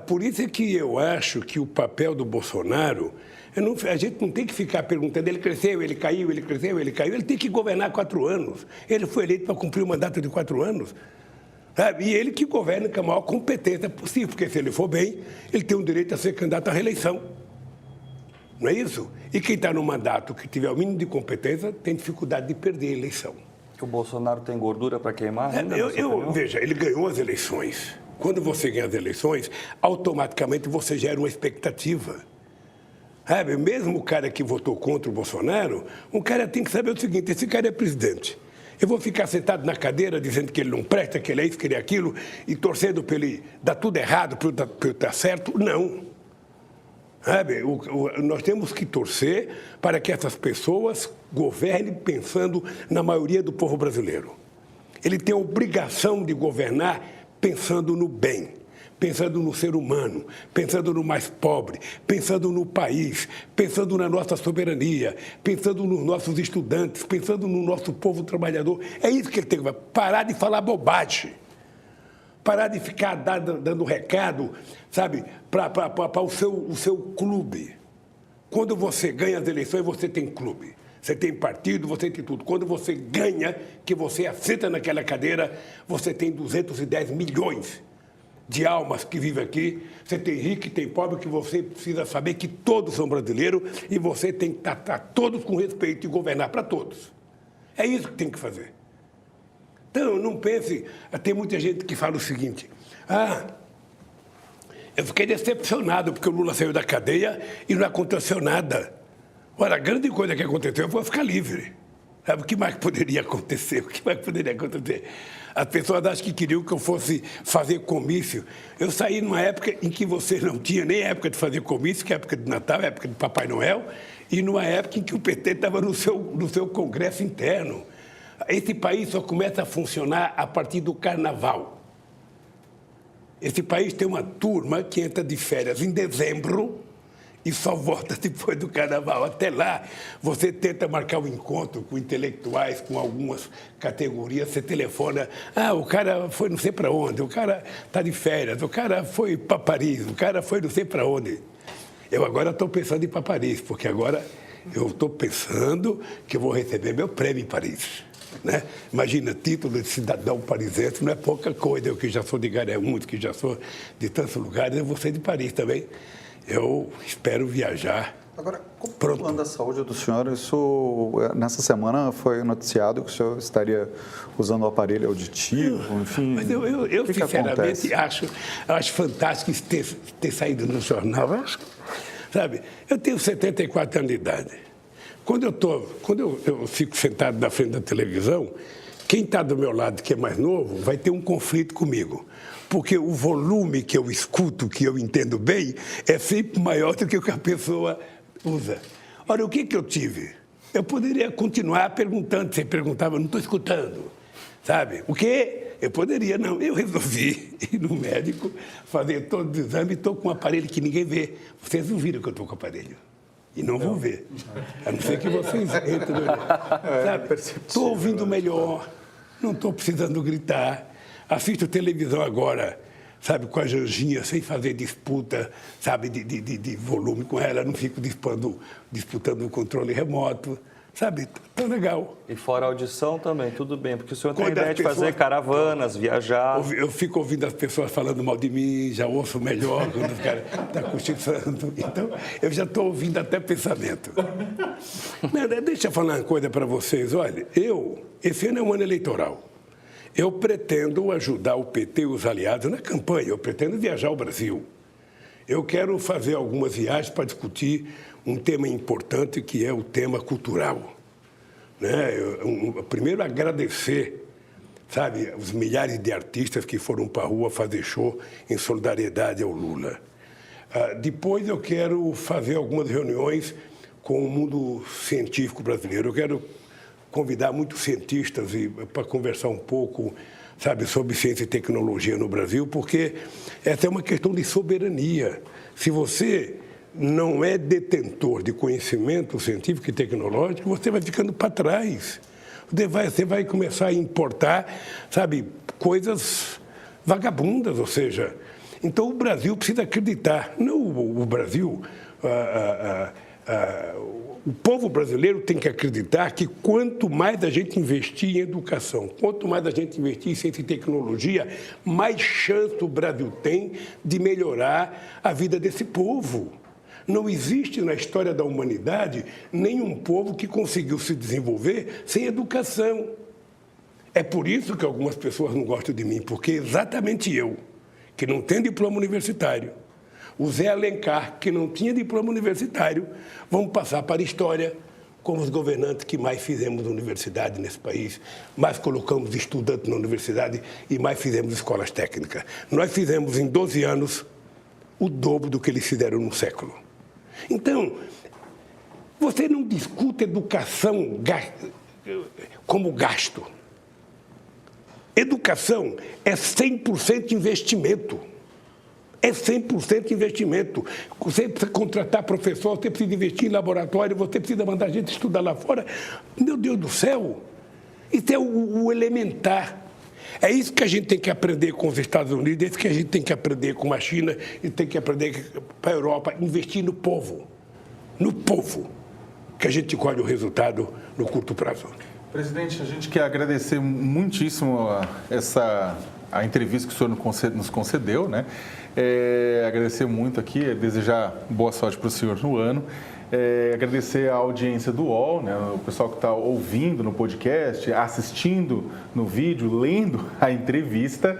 Por isso é que eu acho que o papel do Bolsonaro, a gente não tem que ficar perguntando, ele cresceu, ele caiu, ele cresceu, ele caiu. Ele tem que governar 4 anos. Ele foi eleito para cumprir o mandato de 4 anos. Sabe? E ele que governa com a maior competência possível, porque se ele for bem, ele tem o direito a ser candidato à reeleição. Não é isso? E quem está no mandato que tiver o mínimo de competência tem dificuldade de perder a eleição. O Bolsonaro tem gordura para queimar? Veja, ele ganhou as eleições. Quando você ganha as eleições, automaticamente você gera uma expectativa. Sabe? Mesmo o cara que votou contra o Bolsonaro, um cara tem que saber o seguinte, esse cara é presidente. Eu vou ficar sentado na cadeira dizendo que ele não presta, que ele é isso, que ele é aquilo, e torcendo para ele dar tudo errado, para ele dar certo? Não. Sabe? Nós temos que torcer para que essas pessoas governem pensando na maioria do povo brasileiro. Ele tem a obrigação de governar pensando no bem, pensando no ser humano, pensando no mais pobre, pensando no país, pensando na nossa soberania, pensando nos nossos estudantes, pensando no nosso povo trabalhador. É isso que ele tem que fazer. Parar de falar bobagem. Parar de ficar dando recado, sabe, para o seu clube. Quando você ganha as eleições, você tem clube. Você tem partido, você tem tudo. Quando você ganha, que você assenta naquela cadeira, você tem 210 milhões de almas que vivem aqui. Você tem rico e tem pobre, que você precisa saber que todos são brasileiros e você tem que tratar todos com respeito e governar para todos. É isso que tem que fazer. Então, não pense... Tem muita gente que fala o seguinte, eu fiquei decepcionado porque o Lula saiu da cadeia e não aconteceu nada. Olha, a grande coisa que aconteceu foi ficar livre. Sabe, o que mais poderia acontecer? O que mais poderia acontecer? As pessoas acham que queriam que eu fosse fazer comício. Eu saí numa época em que você não tinha nem época de fazer comício, que é a época de Natal, a época de Papai Noel, e numa época em que o PT estava no seu congresso interno. Esse país só começa a funcionar a partir do carnaval. Esse país tem uma turma que entra de férias em dezembro e só volta depois do carnaval. Até lá, você tenta marcar um encontro com intelectuais, com algumas categorias, você telefona, o cara foi não sei para onde, o cara está de férias, o cara foi para Paris, o cara foi não sei para onde. Eu agora estou pensando em ir para Paris, porque agora eu estou pensando que eu vou receber meu prêmio em Paris. Né? Imagina, título de cidadão parisiense não é pouca coisa. Eu que já sou de Garemundo, que já sou de tantos lugares, eu vou ser de Paris também. Eu espero viajar. Agora, como está o plano da saúde do senhor? Nessa semana foi noticiado que o senhor estaria usando o aparelho auditivo, enfim. Mas eu sinceramente acho fantástico isso ter saído no jornal. Sabe, eu tenho 74 anos de idade. Quando eu fico sentado na frente da televisão, quem está do meu lado, que é mais novo, vai ter um conflito comigo. Porque o volume que eu escuto, que eu entendo bem, é sempre maior do que o que a pessoa usa. Ora, o que eu tive? Eu poderia continuar perguntando. Você perguntava, não estou escutando. Sabe? O quê? Eu poderia, não. Eu resolvi ir no médico, fazer todo o exame, estou com um aparelho que ninguém vê. Vocês não viram que eu estou com o aparelho. E não vão ver. A não ser que vocês entrem. Estou ouvindo melhor, não estou precisando gritar. Assisto televisão agora, sabe, com a Janjinha, sem fazer disputa, sabe, de volume com ela. Não fico disputando o controle remoto. Sabe, tão legal. E fora a audição também, tudo bem, porque o senhor tem a ideia de fazer caravanas, viajar. Eu fico ouvindo as pessoas falando mal de mim, já ouço melhor quando os caras estão cochichando. Então, eu já estou ouvindo até pensamento. Deixa eu falar uma coisa para vocês. Olha, esse ano é um ano eleitoral. Eu pretendo ajudar o PT e os aliados na campanha. Eu pretendo viajar ao Brasil. Eu quero fazer algumas viagens para discutir um tema importante, que é o tema cultural. Né? Primeiro, agradecer, sabe, os milhares de artistas que foram para a rua fazer show em solidariedade ao Lula. Depois, eu quero fazer algumas reuniões com o mundo científico brasileiro. Eu quero convidar muitos cientistas para conversar um pouco, sabe, sobre ciência e tecnologia no Brasil, porque essa é uma questão de soberania. Se você não é detentor de conhecimento científico e tecnológico, você vai ficando para trás. Você vai começar a importar, sabe, coisas vagabundas, ou seja... Então, o Brasil precisa acreditar. Não o Brasil... O povo brasileiro tem que acreditar que quanto mais a gente investir em educação, quanto mais a gente investir em ciência e tecnologia, mais chance o Brasil tem de melhorar a vida desse povo. Não existe na história da humanidade nenhum povo que conseguiu se desenvolver sem educação. É por isso que algumas pessoas não gostam de mim, porque exatamente eu, que não tenho diploma universitário, O Zé Alencar, que não tinha diploma universitário, vamos passar para a história como os governantes que mais fizemos universidade nesse país, mais colocamos estudantes na universidade e mais fizemos escolas técnicas. Nós fizemos em 12 anos o dobro do que eles fizeram num século. Então, você não discute educação como gasto. Educação é 100% investimento. É 100% investimento. Você precisa contratar professor, você precisa investir em laboratório, você precisa mandar gente estudar lá fora. Meu Deus do céu, isso é o elementar. É isso que a gente tem que aprender com os Estados Unidos, é isso que a gente tem que aprender com a China e tem que aprender para a Europa, investir no povo. No povo, que a gente colhe o resultado no curto prazo. Presidente, a gente quer agradecer muitíssimo a entrevista que o senhor nos concedeu, né? Agradecer muito aqui, desejar boa sorte para o senhor no ano. Agradecer a audiência do UOL, né? O pessoal que está ouvindo no podcast, assistindo no vídeo, lendo a entrevista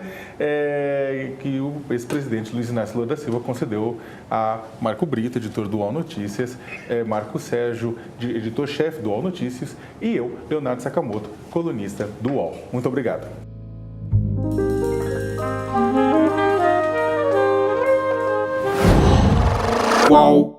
que o ex-presidente Luiz Inácio Lula da Silva concedeu a Marco Brito, editor do UOL Notícias, Marco Sérgio, editor-chefe do UOL Notícias, e eu, Leonardo Sakamoto, colunista do UOL. Muito obrigado. UOL.